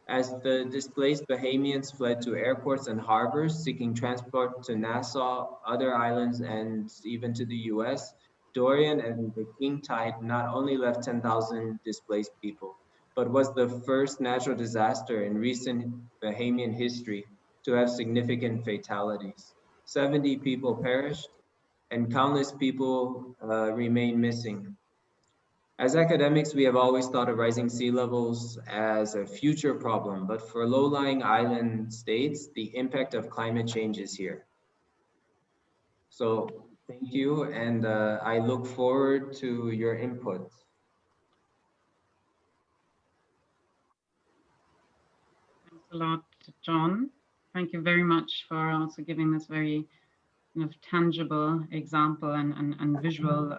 As the displaced Bahamians fled to airports and harbors, seeking transport to Nassau, other islands, and even to the US, Dorian and the king tide not only left 10,000 displaced people, but was the first natural disaster in recent Bahamian history to have significant fatalities. 70 people perished and countless people remain missing. As academics, we have always thought of rising sea levels as a future problem, but for low-lying island states, the impact of climate change is here. So thank you, and I look forward to your input. Thanks a lot, John. Thank you very much for also giving this very kind of tangible example and visual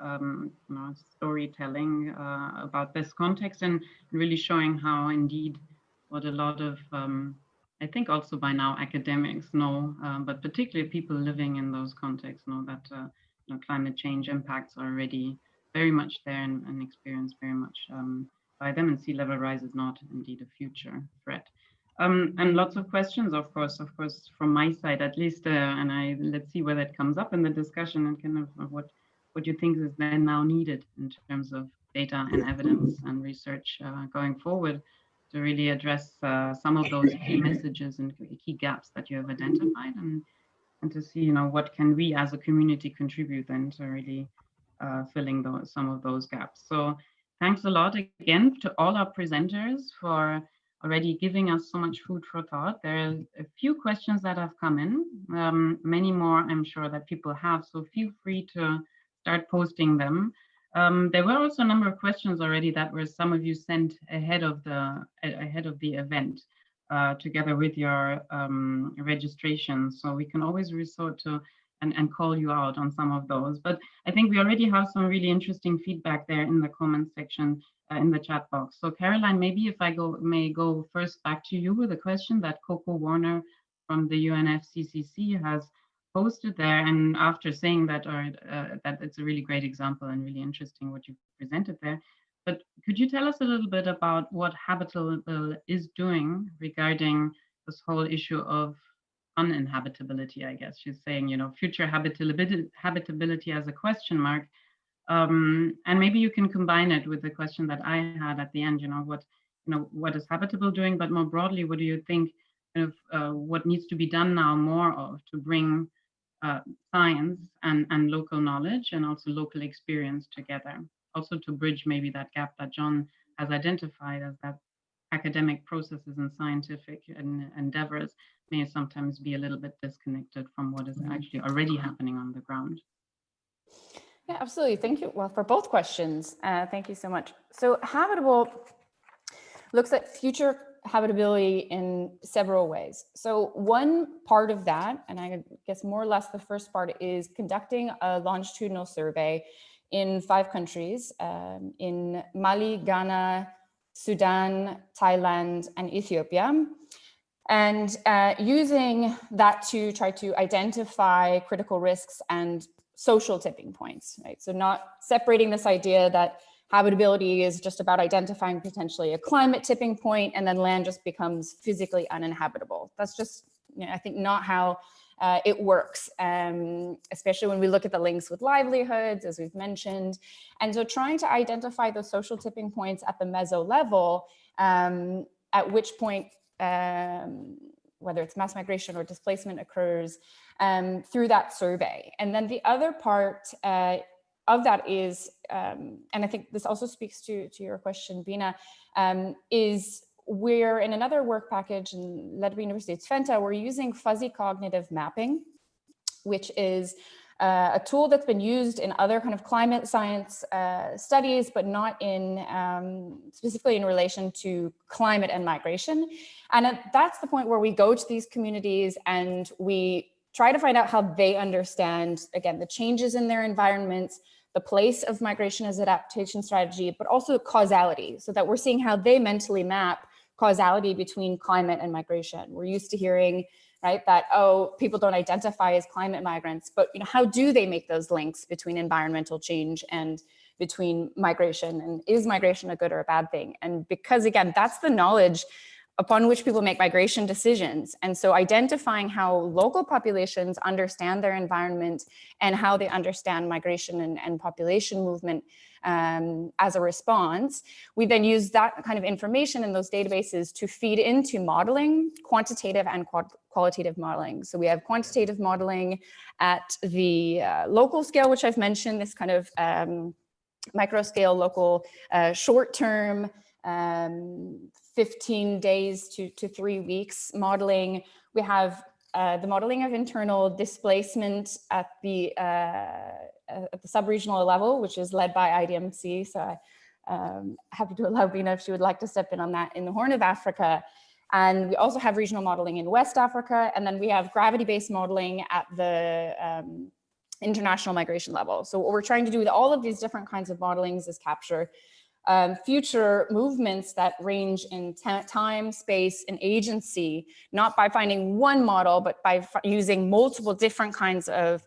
storytelling about this context, and really showing how indeed what a lot of I think also by now academics know, but particularly people living in those contexts know that climate change impacts are already very much there and experienced very much by them, and sea level rise is not indeed a future threat. And lots of questions, of course, from my side at least, and let's see where that comes up in the discussion, and kind of what you think is then now needed in terms of data and evidence and research going forward to really address some of those key messages and key gaps that you have identified, and to see what can we as a community contribute then to really filling some of those gaps. So thanks a lot again to all our presenters for already giving us so much food for thought. There are a few questions that have come in, many more I'm sure that people have, so feel free to start posting them. There were also a number of questions already that were some of you sent ahead of the event together with your registration, so we can always resort to and call you out on some of those. But I think we already have some really interesting feedback there in the comments section in the chat box. So Caroline, maybe if I may go first back to you with a question that Coco Warner from the UNFCCC has posted there, and after saying that, that it's a really great example and really interesting what you've presented there. But could you tell us a little bit about what Habitable is doing regarding this whole issue of uninhabitability? I guess she's saying, future habitability as a question mark. And maybe you can combine it with the question that I had at the end, what is Habitable doing, but more broadly, what do you think what needs to be done now more of to bring science and local knowledge and also local experience together, also to bridge maybe that gap that John has identified as that academic processes and scientific endeavors may sometimes be a little bit disconnected from what is actually already happening on the ground. Yeah, absolutely. Thank you. Well, for both questions, thank you so much. So Habitable looks at future habitability in several ways. So one part of that, and I guess more or less the first part, is conducting a longitudinal survey in 5 countries, in Mali, Ghana, Sudan, Thailand, and Ethiopia. And using that to try to identify critical risks and social tipping points, right? So not separating this idea that habitability is just about identifying potentially a climate tipping point and then land just becomes physically uninhabitable. That's just, I think, not how it works, especially when we look at the links with livelihoods, as we've mentioned. And so trying to identify those social tipping points at the meso level, at which point, whether it's mass migration or displacement occurs, through that survey. And then the other part of that is, and I think this also speaks to your question, Bina, is we're in another work package led by University of Twente, we're using fuzzy cognitive mapping, which is a tool that's been used in other kind of climate science studies, but not in specifically in relation to climate and migration. And that's the point where we go to these communities and we try to find out how they understand, again, the changes in their environments, the place of migration as adaptation strategy, but also causality, so that we're seeing how they mentally map causality between climate and migration. We're used to hearing, right, that, oh, people don't identify as climate migrants, but how do they make those links between environmental change and between migration, and is migration a good or a bad thing? And because, again, that's the knowledge upon which people make migration decisions. And so identifying how local populations understand their environment and how they understand migration and population movement as a response. We then use that kind of information in those databases to feed into modeling, quantitative and qualitative modeling. So we have quantitative modeling at the local scale, which I've mentioned, this kind of micro scale, local, short-term, 15 days to 3 weeks modeling. We have the modeling of internal displacement at the sub-regional level, which is led by IDMC. So I'm happy to allow Bina if she would like to step in on that in the Horn of Africa. And we also have regional modeling in West Africa. And then we have gravity-based modeling at the international migration level. So what we're trying to do with all of these different kinds of modelings is capture future movements that range in time, space, and agency, not by finding one model, but by using multiple different kinds of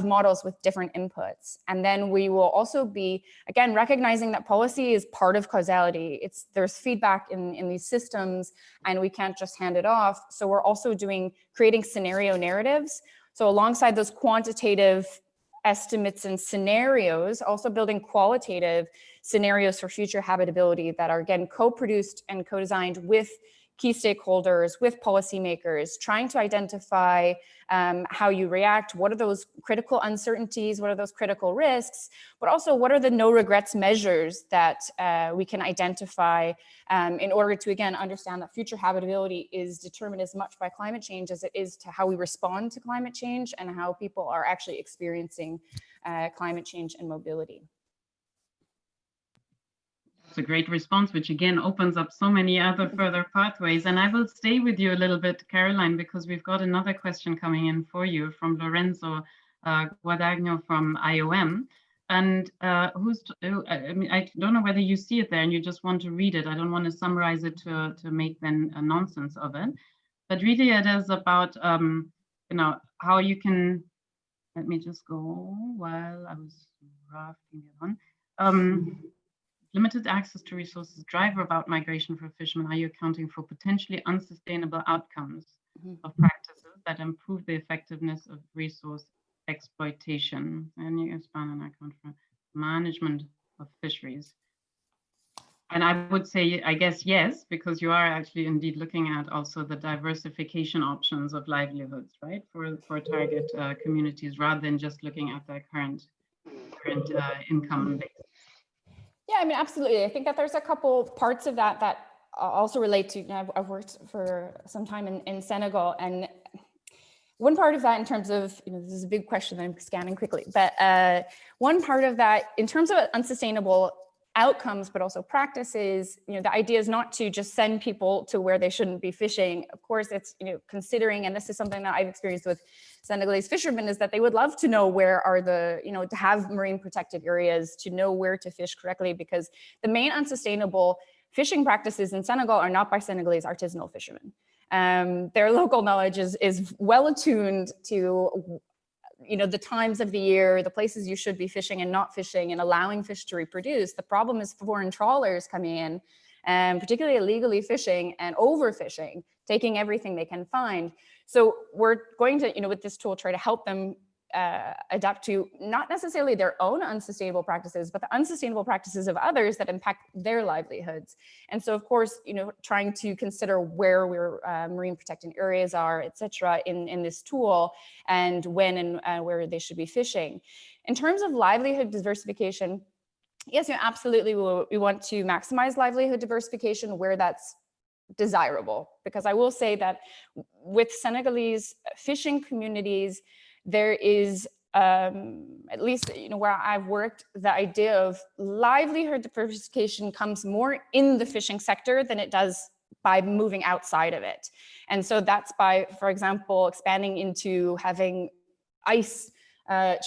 models with different inputs. And then we will also be, again, recognizing that policy is part of causality. There's feedback in these systems, and we can't just hand it off. So we're also creating scenario narratives. So alongside those quantitative estimates and scenarios, also building qualitative scenarios for future habitability that are, again, co-produced and co-designed with key stakeholders, with policymakers, trying to identify how you react, what are those critical uncertainties, what are those critical risks, but also what are the no regrets measures that we can identify in order to, again, understand that future habitability is determined as much by climate change as it is to how we respond to climate change and how people are actually experiencing climate change and mobility. It's a great response, which again opens up so many other further pathways. And I will stay with you a little bit, Caroline, because we've got another question coming in for you from Lorenzo Guadagno from IOM. And I mean, I don't know whether you see it there and you just want to read it. I don't want to summarize it to make then a nonsense of it. But really it is about, you know, how you can, let me just go while I was drafting it on. Limited access to resources drive about migration for fishermen. Are you accounting for potentially unsustainable outcomes of practices that improve the effectiveness of resource exploitation? And you expand on account for management of fisheries. And I would say, I guess, yes, because you are actually indeed looking at also the diversification options of livelihoods, right, for target communities, rather than just looking at their current income base. Yeah, I mean, absolutely. I think that there's a couple parts of that that also relate to, you know, I've worked for some time in Senegal, and one part of that in terms of, you know, this is a big question that I'm scanning quickly, but one part of that in terms of unsustainable outcomes, but also practices, you know, the idea is not to just send people to where they shouldn't be fishing. Of course, it's, you know, considering, and this is something that I've experienced with Senegalese fishermen, is that they would love to know where are the, you know, to have marine protected areas, to know where to fish correctly, because the main unsustainable fishing practices in Senegal are not by Senegalese artisanal fishermen. Their local knowledge is well attuned to, you know, the times of the year, the places you should be fishing and not fishing, and allowing fish to reproduce. The problem is foreign trawlers coming in, and particularly illegally fishing and overfishing, taking everything they can find. So we're going to, you know, with this tool, try to help them adapt to not necessarily their own unsustainable practices, but the unsustainable practices of others that impact their livelihoods. And so, of course, you know, trying to consider where we're marine protected areas are, et cetera, in this tool, and when and where they should be fishing. In terms of livelihood diversification, yes, you know, absolutely, we want to maximize livelihood diversification where that's desirable, because I will say that with Senegalese fishing communities, there is, at least, you know, where I've worked, the idea of livelihood diversification comes more in the fishing sector than it does by moving outside of it. And so that's by, for example, expanding into having ice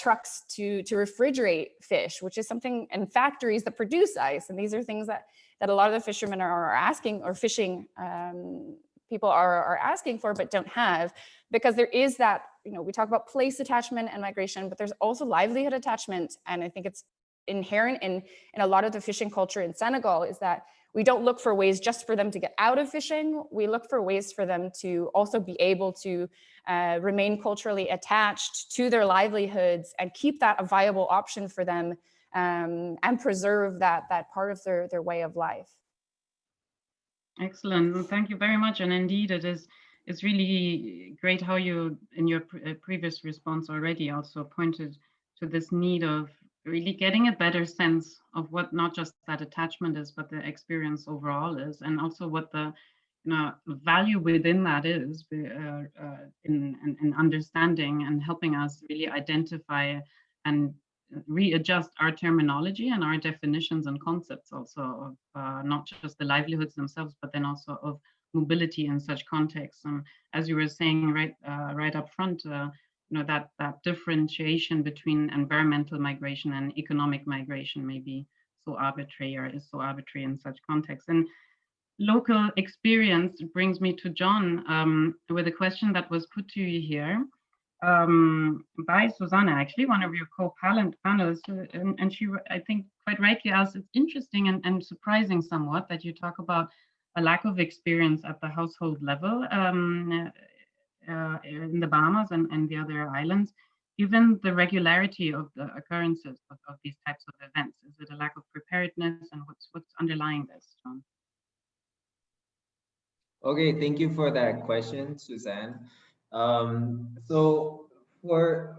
trucks to refrigerate fish, which is something, and factories that produce ice. And these are things that a lot of the fishermen are asking, or fishing people are asking for, but don't have, because there is that, you know, we talk about place attachment and migration, but there's also livelihood attachment. And I think it's inherent in a lot of the fishing culture in Senegal, is that we don't look for ways just for them to get out of fishing. We look for ways for them to also be able to remain culturally attached to their livelihoods and keep that a viable option for them, and preserve that part of their way of life. Excellent. Thank you very much. And indeed, it's really great how you, in your previous response already, also pointed to this need of really getting a better sense of what not just that attachment is, but the experience overall is, and also what the value within that is in understanding and helping us really identify and readjust our terminology and our definitions and concepts also of not just the livelihoods themselves, but then also of mobility in such contexts. And as you were saying right up front, that differentiation between environmental migration and economic migration may be so arbitrary, or is so arbitrary in such contexts. And local experience brings me to John with a question that was put to you here by Susanna, actually, one of your co-panelists, and she, I think, quite rightly asked, it's interesting and surprising somewhat that you talk about a lack of experience at the household level in the Bahamas and the other islands, given the regularity of the occurrences of these types of events. Is it a lack of preparedness, and what's underlying this, John? Okay, thank you for that question, Suzanne. So for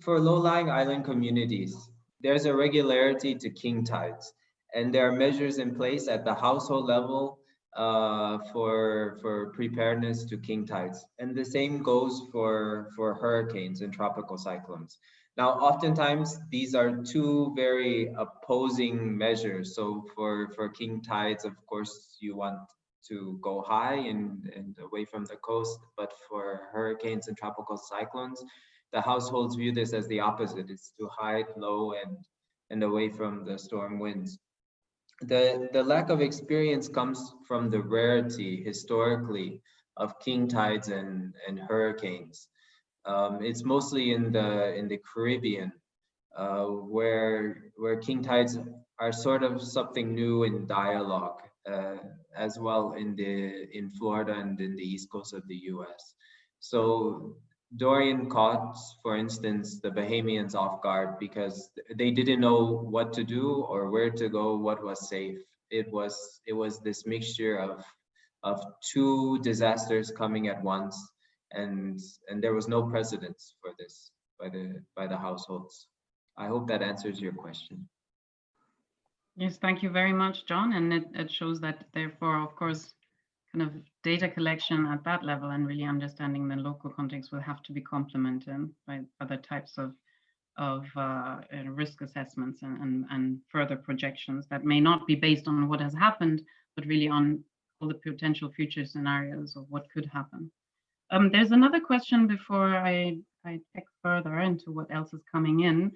low-lying island communities, there's a regularity to king tides, and there are measures in place at the household level for preparedness to king tides, and the same goes for hurricanes and tropical cyclones. Now, oftentimes these are two very opposing measures. So for king tides, of course, you want to go high and away from the coast, but for hurricanes and tropical cyclones, the households view this as the opposite. It's too high, low, and away from the storm winds. The lack of experience comes from the rarity historically of king tides and hurricanes. It's mostly in the Caribbean, where king tides are sort of something new in dialogue, as well in Florida and in the east coast of the US. So Dorian caught, for instance, the Bahamians off guard because they didn't know what to do or where to go, what was safe. It was this mixture of two disasters coming at once, and there was no precedence for this by the households. I hope that answers your question. Yes, thank you very much, John. And it shows that, therefore, of course, kind of data collection at that level and really understanding the local context will have to be complemented by other types of risk assessments and further projections that may not be based on what has happened, but really on all the potential future scenarios of what could happen. There's another question before I check further into what else is coming in.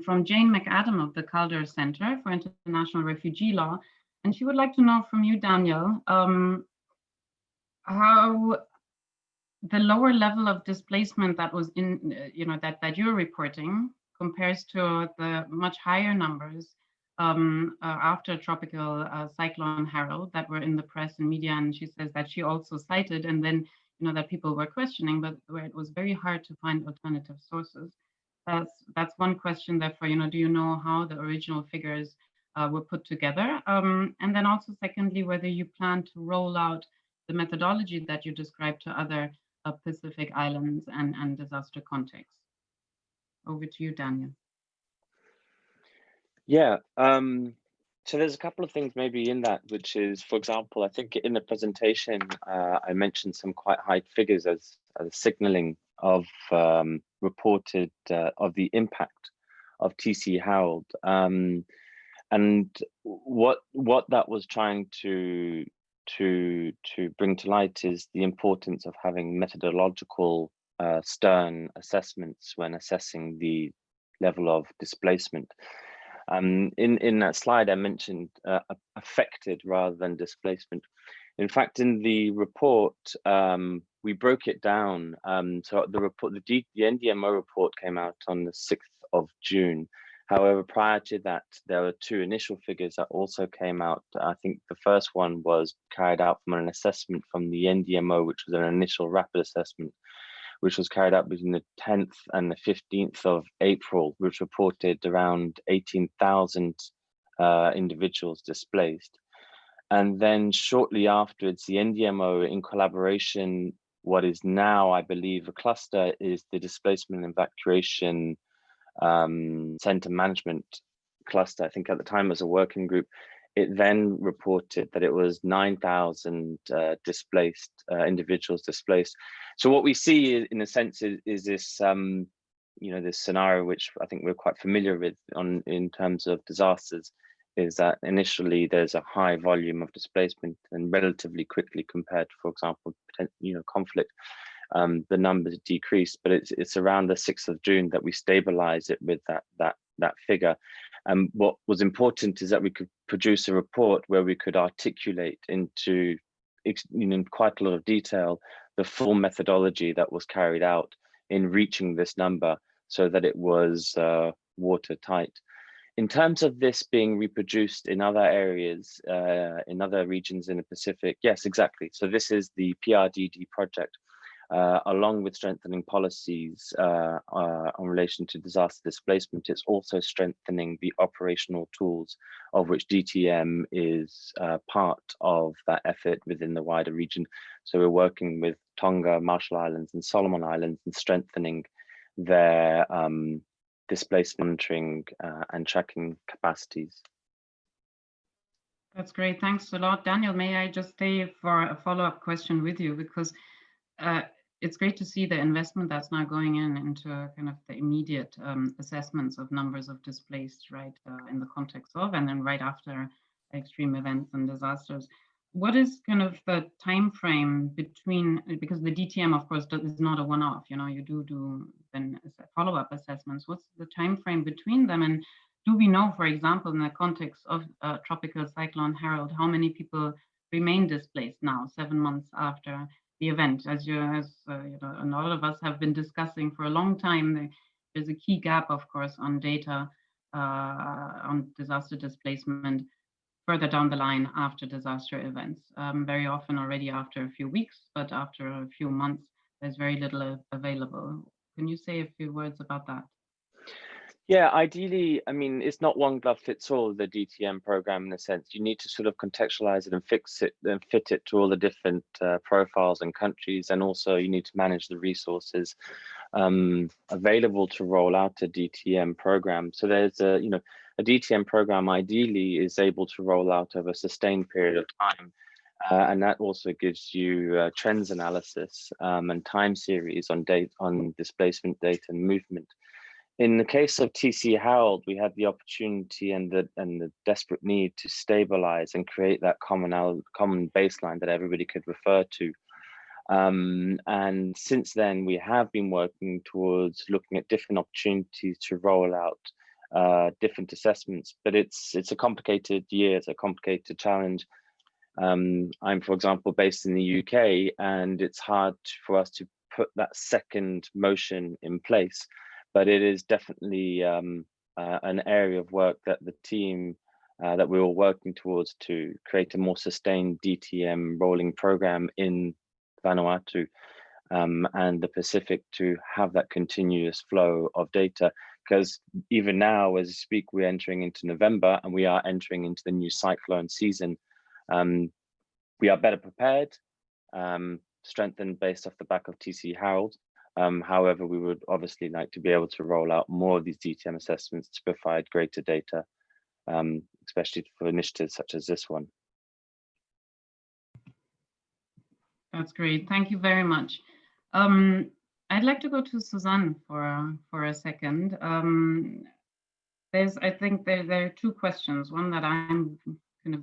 From Jane McAdam of the Calder Center for International Refugee Law. And she would like to know from you, Daniel, how the lower level of displacement that was in, that you're reporting compares to the much higher numbers after tropical cyclone Harold that were in the press and media. And she says that she also cited, and then, that people were questioning, but where it was very hard to find alternative sources. That's one question. Therefore, do you know how the original figures were put together? And then also, secondly, whether you plan to roll out the methodology that you described to other Pacific islands and disaster contexts. Over to you, Daniel. Yeah. So there's a couple of things maybe in that, which is, for example, I think in the presentation, I mentioned some quite high figures as a signaling of reported of the impact of TC Harold, and what that was trying to bring to light is the importance of having methodological stern assessments when assessing the level of displacement. In that slide, I mentioned affected rather than displacement. In fact, in the report, we broke it down. So the NDMO report came out on the 6th of June, However, prior to that, there were two initial figures that also came out. I think the first one was carried out from an assessment from the NDMO, which was an initial rapid assessment, which was carried out between the 10th and the 15th of April, which reported around 18,000 individuals displaced. And then shortly afterwards, the NDMO, in collaboration, what is now, I believe, a cluster, is the Displacement and Evacuation Center Management Cluster. I think at the time as a working group, it then reported that it was 9,000 displaced individuals displaced. So what we see, in a sense, is this, this scenario, which I think we're quite familiar with in terms of disasters, is that initially there's a high volume of displacement, and relatively quickly compared to, for example, conflict, the numbers decrease. But it's around the 6th of June that we stabilize it with that figure. And what was important is that we could produce a report where we could articulate into quite a lot of detail the full methodology that was carried out in reaching this number, so that it was watertight. In terms of this being reproduced in other areas, in other regions in the Pacific, yes, exactly. So this is the PRDD project, along with strengthening policies in relation to disaster displacement. It's also strengthening the operational tools, of which DTM is part of that effort within the wider region. So we're working with Tonga, Marshall Islands, and Solomon Islands, and strengthening their displacement monitoring and tracking capacities. That's great. Thanks a lot. Daniel, may I just stay for a follow-up question with you, because it's great to see the investment that's now going into kind of the immediate assessments of numbers of displaced, right, in the context of, and then right after extreme events and disasters. What is kind of the time frame between, because the DTM, of course, is not a one-off, you do then follow-up assessments. What's the time frame between them? And do we know, for example, in the context of Tropical Cyclone Harold, how many people remain displaced now, 7 months after the event? As and all of us have been discussing for a long time, there's a key gap, of course, on data on disaster displacement further down the line after disaster events. Very often already after a few weeks, but after a few months, there's very little available. Can you say a few words about that? Yeah, ideally, I mean, it's not one glove fits all, the DTM program, in a sense. You need to sort of contextualize it and fix it and fit it to all the different profiles and countries. And also you need to manage the resources available to roll out a DTM program. So there's a DTM program ideally is able to roll out over a sustained period of time. And that also gives you trends analysis and time series on displacement data and movement. In the case of TC Harold, we had the opportunity and the desperate need to stabilize and create that common baseline that everybody could refer to. And since then, we have been working towards looking at different opportunities to roll out different assessments, but it's a complicated year, it's a complicated challenge. I'm, for example, based in the UK, and it's hard for us to put that second motion in place. But it is definitely an area of work that the team that we're all working towards to create a more sustained DTM rolling program in Vanuatu and the Pacific, to have that continuous flow of data. Because even now, as we speak, we're entering into November and we are entering into the new cyclone season. We are better prepared, strengthened based off the back of TC Harold. However, we would obviously like to be able to roll out more of these DTM assessments to provide greater data, especially for initiatives such as this one. That's great. Thank you very much. I'd like to go to Suzanne for a second. I think there are two questions. One that I'm kind of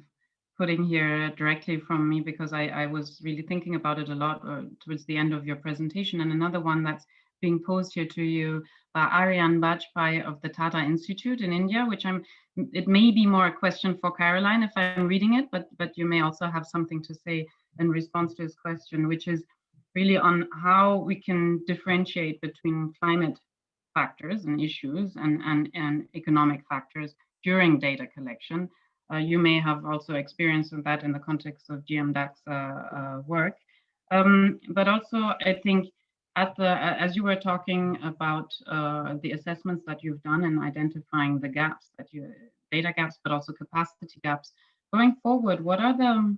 putting here directly from me, because I was really thinking about it a lot towards the end of your presentation, and another one that's being posed here to you by Aryan Bajpai of the Tata Institute in India, which it may be more a question for Caroline if I'm reading it, but you may also have something to say in response to his question, which is really on how we can differentiate between climate factors and issues and economic factors during data collection. You may have also experienced that in the context of GMDAC's work. But also, I think as you were talking about the assessments that you've done in identifying the gaps data gaps, but also capacity gaps, going forward, what are the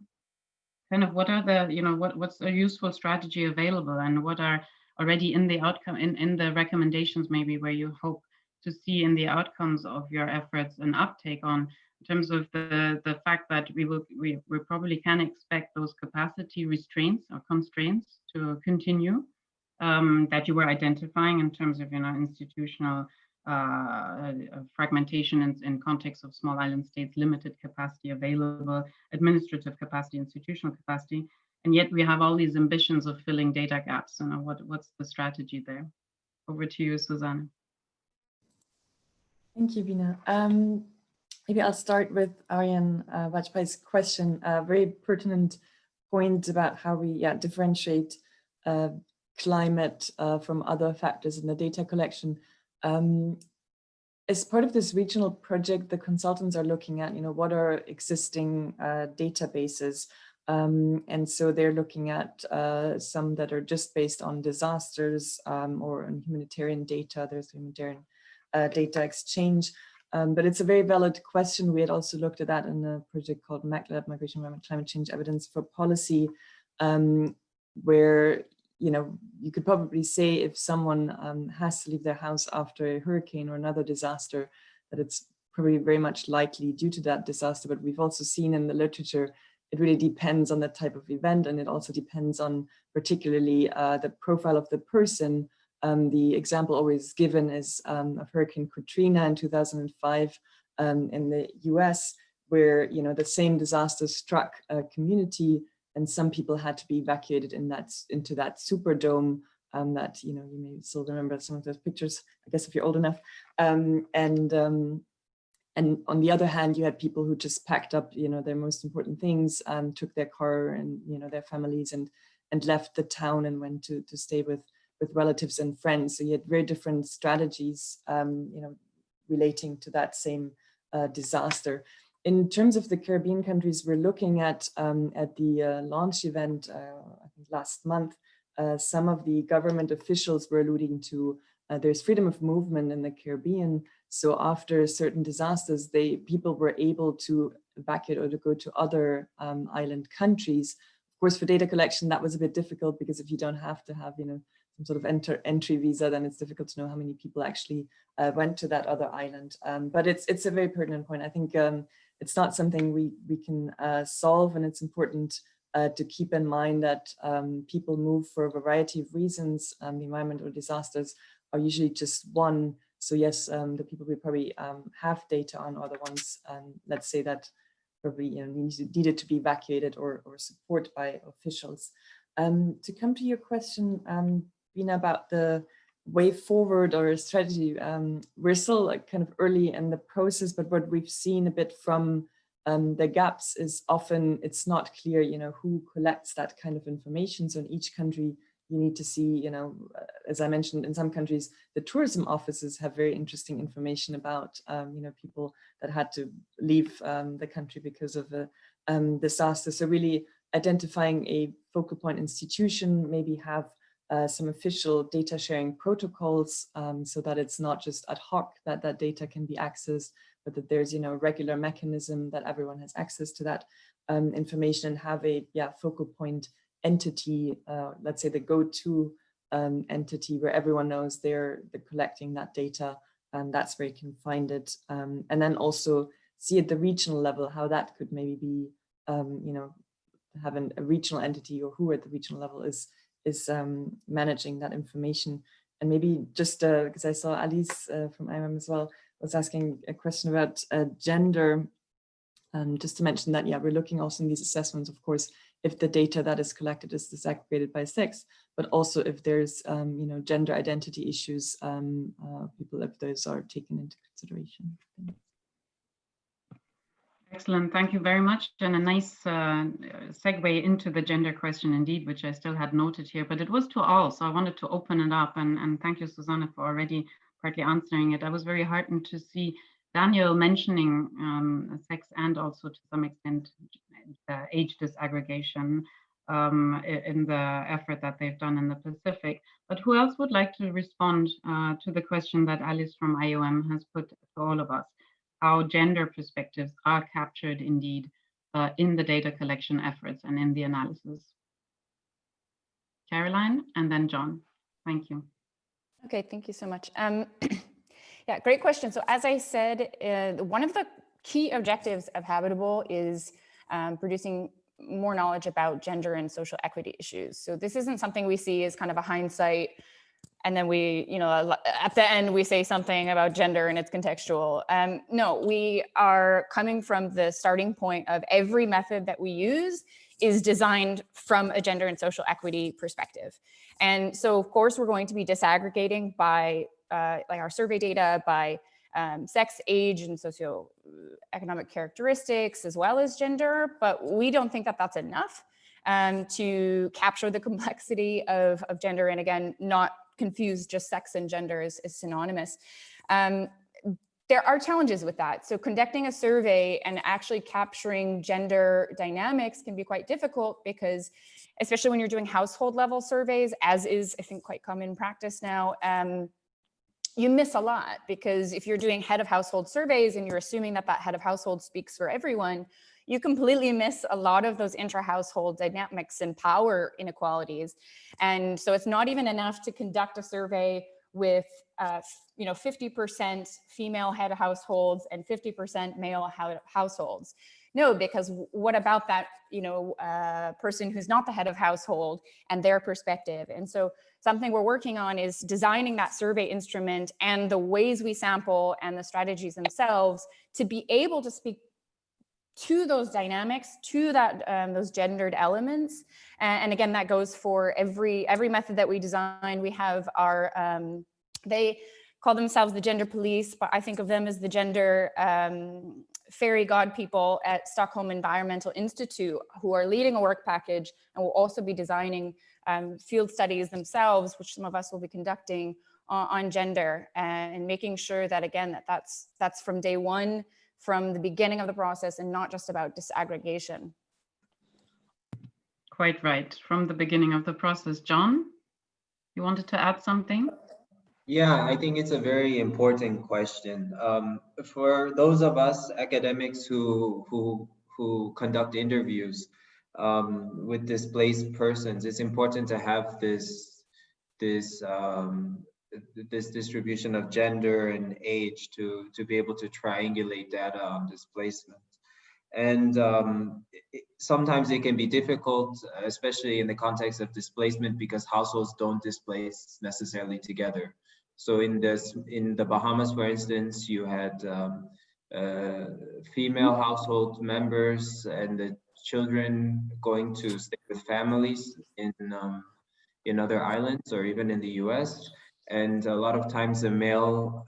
what's a useful strategy available, and what are already in the outcome in the recommendations maybe where you hope to see in the outcomes of your efforts an uptake on, in terms of the fact that we probably can expect those capacity restraints or constraints to continue, that you were identifying in terms of institutional fragmentation in context of small island states, limited capacity available, administrative capacity, institutional capacity, and yet we have all these ambitions of filling data gaps. What's the strategy there? Over to you, Susanne. Thank you, Bina. Maybe I'll start with Aryan Vajpayee's question, a very pertinent point about how we differentiate climate from other factors in the data collection. As part of this regional project, the consultants are looking at, what are existing databases. And so they're looking at some that are just based on disasters or on humanitarian data. There's humanitarian data exchange. But it's a very valid question. We had also looked at that in a project called MACLAB, Migration, Environment, Climate Change Evidence for Policy, where you could probably say if someone has to leave their house after a hurricane or another disaster, that it's probably very much likely due to that disaster. But we've also seen in the literature, it really depends on the type of event, and it also depends on particularly the profile of the person. The example always given is of Hurricane Katrina in 2005 in the US, where the same disaster struck a community, and some people had to be evacuated into that Superdome that you may still remember some of those pictures, I guess, if you're old enough. And on the other hand, you had people who just packed up their most important things, took their car and their families and left the town and went to stay with relatives and friends. So you had very different strategies relating to that same disaster. In terms of the Caribbean countries, we're looking at the launch event, I think last month, some of the government officials were alluding to there's freedom of movement in the Caribbean. So after certain disasters, people were able to evacuate or to go to other island countries. Of course, for data collection, that was a bit difficult because if you don't have to have some sort of entry visa, then it's difficult to know how many people actually went to that other island. But it's a very pertinent point. I think it's not something we can solve, and it's important to keep in mind that people move for a variety of reasons. The environmental disasters are usually just one. So yes, the people we probably have data on are the ones, let's say, that probably needed to be evacuated or support by officials. To come to your question, Bina, about the way forward or strategy, we're still kind of early in the process, but what we've seen a bit from the gaps is often it's not clear, who collects that kind of information. So in each country, you need to see, as I mentioned, in some countries, the tourism offices have very interesting information about, people that had to leave the country because of a disaster. So really identifying a focal point institution, maybe have some official data sharing protocols so that it's not just ad hoc that that data can be accessed, but that there's a regular mechanism that everyone has access to that information, and have a focal point entity, let's say the go-to entity where everyone knows they're collecting that data, and that's where you can find it. And then also see at the regional level how that could maybe be, having a regional entity or who at the regional level is managing that information. And maybe just because I saw Alice from IMM as well was asking a question about gender. Just to mention that, we're looking also in these assessments, of course, if the data that is collected is disaggregated by sex, but also if there's, gender identity issues, people, if those are taken into consideration. Excellent, thank you very much. And a nice segue into the gender question indeed, which I still had noted here, but it was to all. So I wanted to open it up, and thank you, Susanne, for already partly answering it. I was very heartened to see Daniel mentioning sex and also to some extent age disaggregation in the effort that they've done in the Pacific. But who else would like to respond to the question that Alice from IOM has put to all of us? How gender perspectives are captured indeed in the data collection efforts and in the analysis? Caroline and then John. Thank you. Okay, thank you so much. Yeah, great question. So as I said, one of the key objectives of Habitable is producing more knowledge about gender and social equity issues. So this isn't something we see as kind of a hindsight, and then we, you know, at the end we say something about gender and it's contextual. No, we are coming from the starting point of every method that we use is designed from a gender and social equity perspective. And so of course we're going to be disaggregating by like our survey data by sex, age, and socioeconomic characteristics, as well as gender, but we don't think that that's enough to capture the complexity of gender, and again, not confuse just sex and gender as synonymous. There are challenges with that. So conducting a survey and actually capturing gender dynamics can be quite difficult because, especially when you're doing household level surveys, as is, I think, quite common practice now, you miss a lot, because if you're doing head of household surveys and you're assuming that that head of household speaks for everyone, you completely miss a lot of those intra-household dynamics and power inequalities. And so it's not even enough to conduct a survey with 50% female head of households and 50% male households. No, because what about that, person who's not the head of household and their perspective? And so something we're working on is designing that survey instrument and the ways we sample and the strategies themselves to be able to speak to those dynamics, to that those gendered elements. And again, that goes for every method that we design. We have our, they call themselves the gender police, but I think of them as the gender fairy god people at Stockholm Environmental Institute, who are leading a work package and will also be designing field studies themselves, which some of us will be conducting on gender, and making sure that, again, that's from day one, from the beginning of the process, and not just about disaggregation. Quite right, from the beginning of the process. John, you wanted to add something? Yeah, I think it's a very important question. For those of us academics who conduct interviews with displaced persons, it's important to have this distribution of gender and age to be able to triangulate data on displacement. And sometimes it can be difficult, especially in the context of displacement, because households don't displace necessarily together. So in the Bahamas, for instance, you had female household members and the children going to stay with families in other islands or even in the US. And a lot of times the male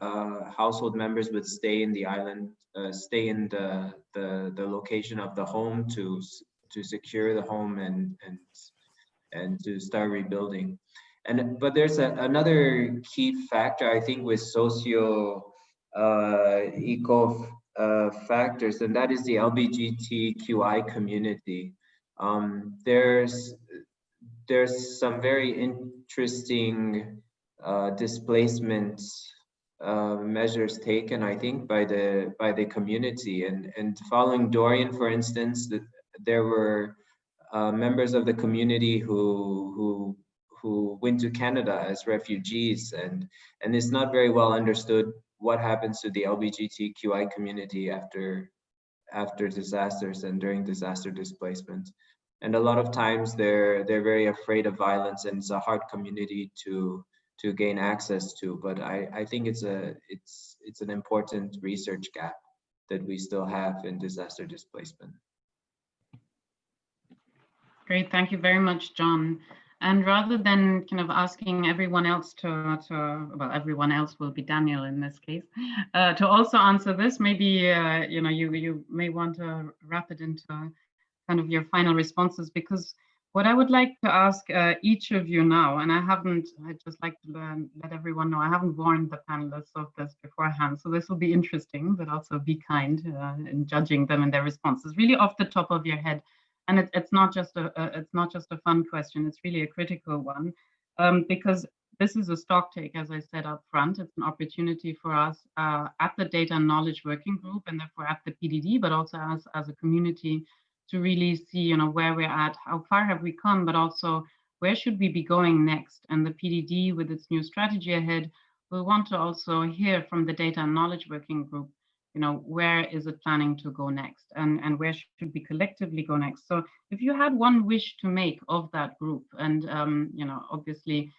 household members would stay in the island, stay in the location of the home to secure the home and to start rebuilding. But there's another key factor, I think, with socio-eco factors, and that is the LGBTQI community. There's some very interesting displacement measures taken, I think, by the community. And following Dorian, for instance, there were members of the community who went to Canada as refugees, and it's not very well understood what happens to the LGBTQI community after disasters and during disaster displacement. And a lot of times they're very afraid of violence, and it's a hard community to gain access to. But I think it's an important research gap that we still have in disaster displacement. Great, thank you very much, John. And rather than kind of asking everyone else well, everyone else will be Daniel in this case, to also answer this, maybe you may want to wrap it into kind of your final responses, because What I would like to ask each of you now, and I'd just like to let everyone know, I haven't warned the panelists of this beforehand, so this will be interesting, but also be kind in judging them and their responses, really off the top of your head. And it's not just a fun question, it's really a critical one, because this is a stock take, as I said up front. It's an opportunity for us at the Data and Knowledge Working Group, and therefore at the PDD, but also as a community, to really see, you know, where we're at, how far have we come, but also where should we be going next. And the PDD, with its new strategy ahead, will want to also hear from the Data and Knowledge Working Group, you know, where is it planning to go next, and where should we collectively go next. So if you had one wish to make of that group, and you know, obviously,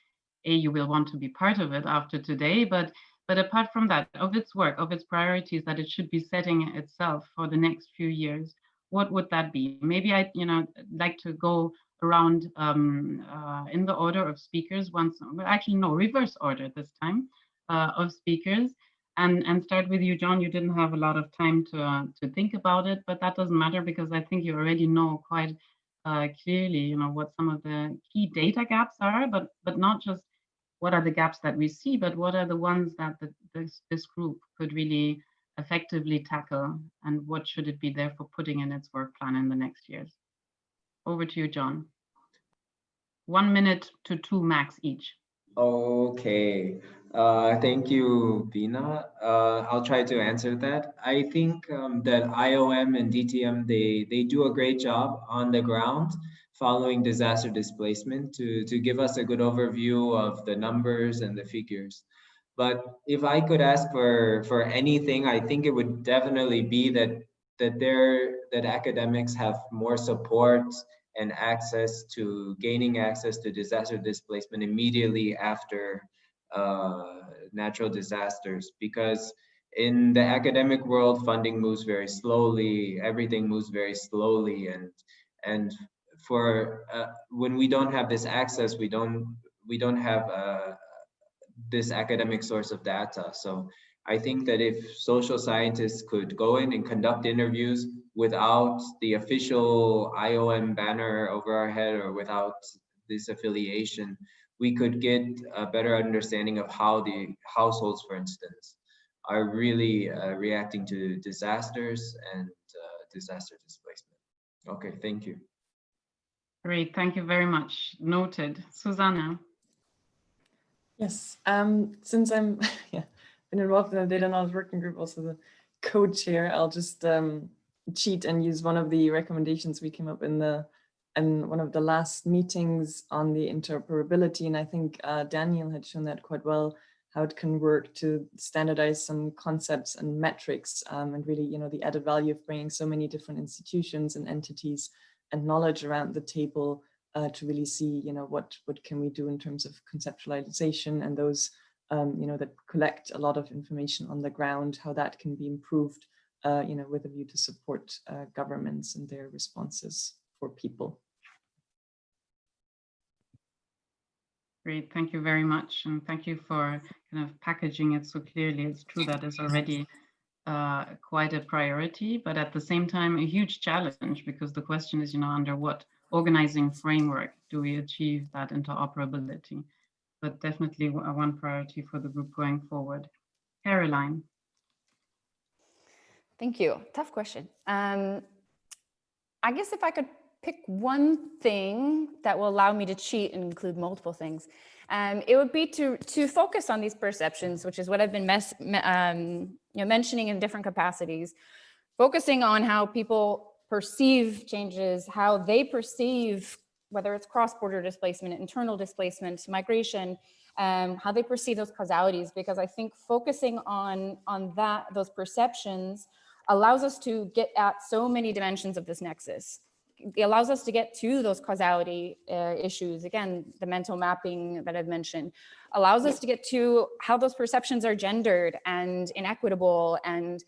you will want to be part of it after today, but apart from that, of its work, of its priorities that it should be setting itself for the next few years, what would that be? Maybe I'd, you know, like to go around in the order of speakers once, well, actually no, reverse order this time of speakers, and start with you, John. You didn't have a lot of time to think about it, but that doesn't matter, because I think you already know quite clearly, you know, what some of the key data gaps are, but not just what are the gaps that we see, but what are the ones that this group could really effectively tackle, and what should it be there for putting in its work plan in the next years? Over to you, John. 1 minute to 2 max each. Okay, thank you, Vina. I'll try to answer that. I think that IOM and DTM, they do a great job on the ground following disaster displacement to give us a good overview of the numbers and the figures. But if I could ask for anything, I think it would definitely be that academics have more support and gaining access to disaster displacement immediately after natural disasters, because in the academic world, funding moves very slowly, everything moves very slowly, and for when we don't have this access, we don't have this academic source of data. So I think that if social scientists could go in and conduct interviews without the official IOM banner over our head, or without this affiliation, we could get a better understanding of how the households, for instance, are really reacting to disasters and disaster displacement. Okay, thank you. Great, thank you very much. Noted. Susanna. Yes, since I'm been involved in the Data Knowledge Working Group, also the co-chair, I'll just cheat and use one of the recommendations we came up in one of the last meetings on the interoperability. And I think Daniel had shown that quite well, how it can work to standardize some concepts and metrics, and really, you know, the added value of bringing so many different institutions and entities and knowledge around the table to really see, you know, what can we do in terms of conceptualization, and those, you know, that collect a lot of information on the ground, how that can be improved, you know, with a view to support governments and their responses for people. Great, thank you very much. And thank you for kind of packaging it so clearly. It's true that is already quite a priority, but at the same time, a huge challenge, because the question is, you know, under what organizing framework do we achieve that interoperability? But definitely one priority for the group going forward. Caroline. Thank you. Tough question. I guess if I could pick one thing that will allow me to cheat and include multiple things, it would be to focus on these perceptions, which is what I've been mentioning in different capacities, focusing on how people perceive changes, how they perceive, whether it's cross-border displacement, internal displacement, migration, how they perceive those causalities, because I think focusing on those perceptions allows us to get at so many dimensions of this nexus. It allows us to get to those causality issues. Again, the mental mapping that I've mentioned allows us to get to how those perceptions are gendered and inequitable, and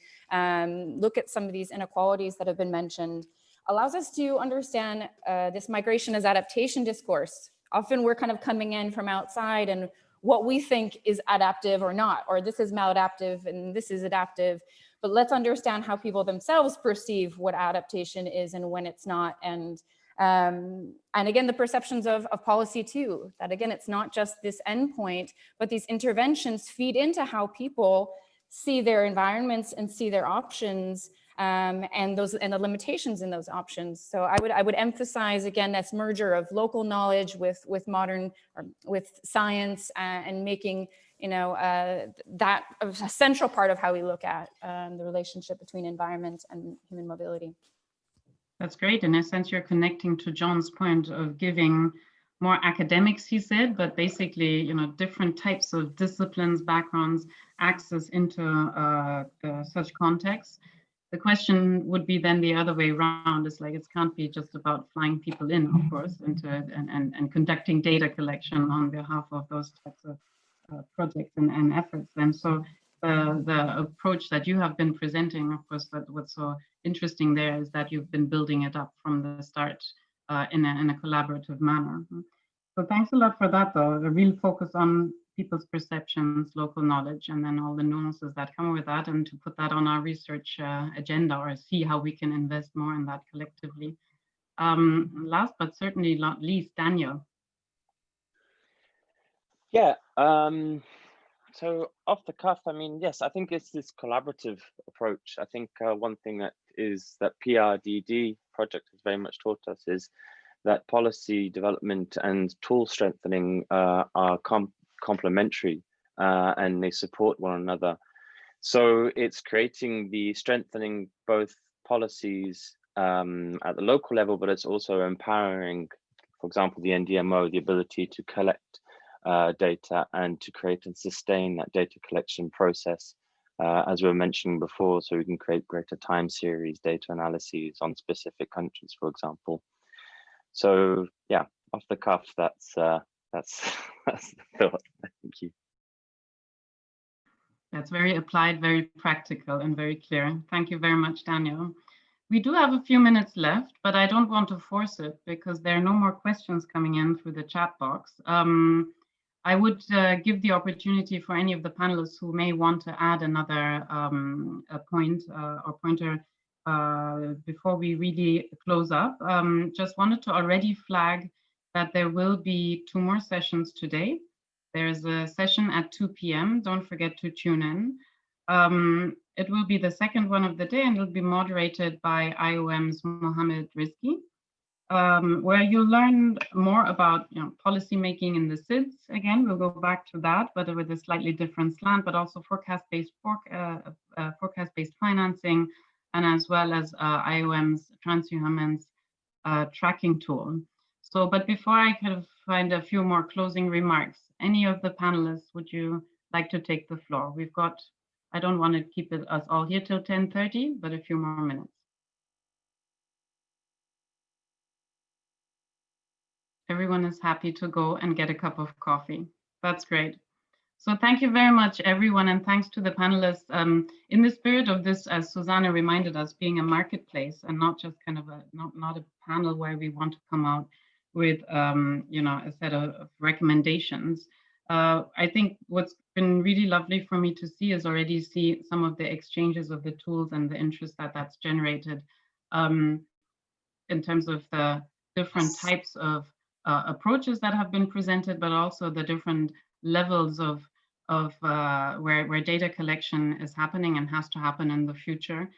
look at some of these inequalities that have been mentioned. Allows us to understand this migration as adaptation discourse. Often we're kind of coming in from outside, and what we think is adaptive or not, or this is maladaptive and this is adaptive. But let's understand how people themselves perceive what adaptation is and when it's not, and And again, the perceptions of policy too, that again, it's not just this endpoint, but these interventions feed into how people see their environments and see their options, and the limitations in those options. So I would emphasize again this merger of local knowledge with modern, or with science, and making that a central part of how we look at the relationship between environment and human mobility. That's great. In a sense, you're connecting to John's point of giving more academics, he said, but basically, different types of disciplines, backgrounds, access into such contexts. The question would be then the other way around. It's like, it can't be just about flying people in, of course, and conducting data collection on behalf of those types of projects and efforts. And so the approach that you have been presenting, of course, that what's so interesting there is that you've been building it up from the start in a collaborative manner. So thanks a lot for that, though. The real focus on people's perceptions, local knowledge, and then all the nuances that come with that, and to put that on our research agenda, or see how we can invest more in that collectively. Last but certainly not least, Daniel. Yeah, so off the cuff, I mean, yes, I think it's this collaborative approach. I think one thing that PRDD project has very much taught us is that policy development and tool strengthening are complementary, and they support one another. So it's creating the strengthening both policies at the local level, but it's also empowering, for example, the NDMO, the ability to collect data and to create and sustain that data collection process, as we were mentioning before, so we can create greater time series data analyses on specific countries, for example. So yeah, off the cuff, that's the thought. Thank you. That's very applied, very practical, and very clear. Thank you very much, Daniel. We do have a few minutes left, but I don't want to force it because there are no more questions coming in through the chat box. I would give the opportunity for any of the panelists who may want to add another point or pointer before we really close up. Just wanted to already flag that there will be 2 more sessions today. There's a session at 2 p.m. Don't forget to tune in. It will be the second one of the day, and it'll be moderated by IOM's Mohammed Rizki, where you'll learn more about policy making in the SIDS. Again, we'll go back to that, but with a slightly different slant, but also forecast-based financing, and as well as IOM's transhumance tracking tool. So, but before I kind of find a few more closing remarks, any of the panelists, would you like to take the floor? We've got, I don't want to keep us all here till 10:30, but a few more minutes. Everyone is happy to go and get a cup of coffee. That's great. So thank you very much, everyone, and thanks to the panelists. In the spirit of this, as Susanna reminded us, being a marketplace and not just kind of not a panel where we want to come out with a set of recommendations. I think what's been really lovely for me to see is already see some of the exchanges of the tools and the interest that that's generated in terms of the different types of approaches that have been presented, but also the different levels of where data collection is happening and has to happen in the future,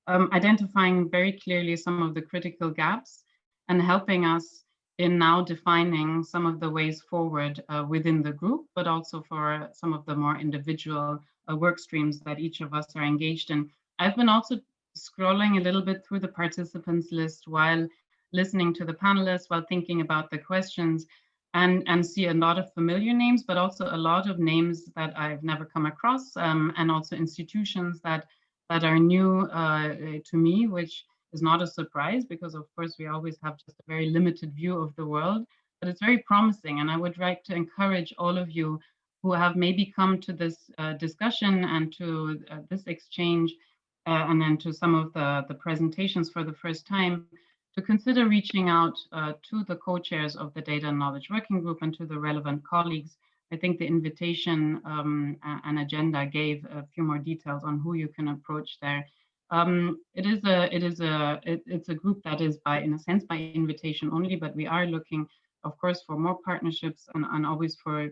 identifying very clearly some of the critical gaps and helping us in now defining some of the ways forward within the group, but also for some of the more individual work streams that each of us are engaged in. I've been also scrolling a little bit through the participants list while listening to the panelists, while thinking about the questions, and see a lot of familiar names, but also a lot of names that I've never come across, and also institutions that are new to me, which is not a surprise because of course we always have just a very limited view of the world, but it's very promising. And I would like to encourage all of you who have maybe come to this discussion and to this exchange and then to some of the presentations for the first time, to consider reaching out to the co-chairs of the Data and Knowledge Working Group and to the relevant colleagues. I think the invitation and agenda gave a few more details on who you can approach there. It's a group that is in a sense by invitation only, but we are looking, of course, for more partnerships and always for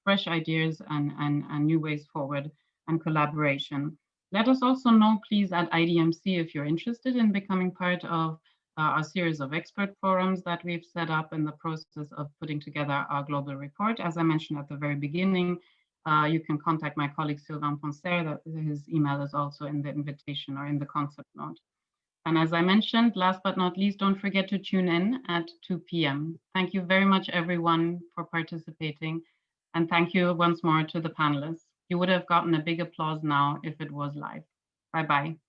fresh ideas and new ways forward and collaboration. Let us also know, please, at IDMC if you're interested in becoming part of our series of expert forums that we've set up in the process of putting together our global report. As I mentioned at the very beginning, you can contact my colleague Sylvain Poncer. His email is also in the invitation or in the concept note. And as I mentioned, last but not least, don't forget to tune in at 2 p.m. Thank you very much, everyone, for participating. And thank you once more to the panelists. You would have gotten a big applause now if it was live. Bye-bye.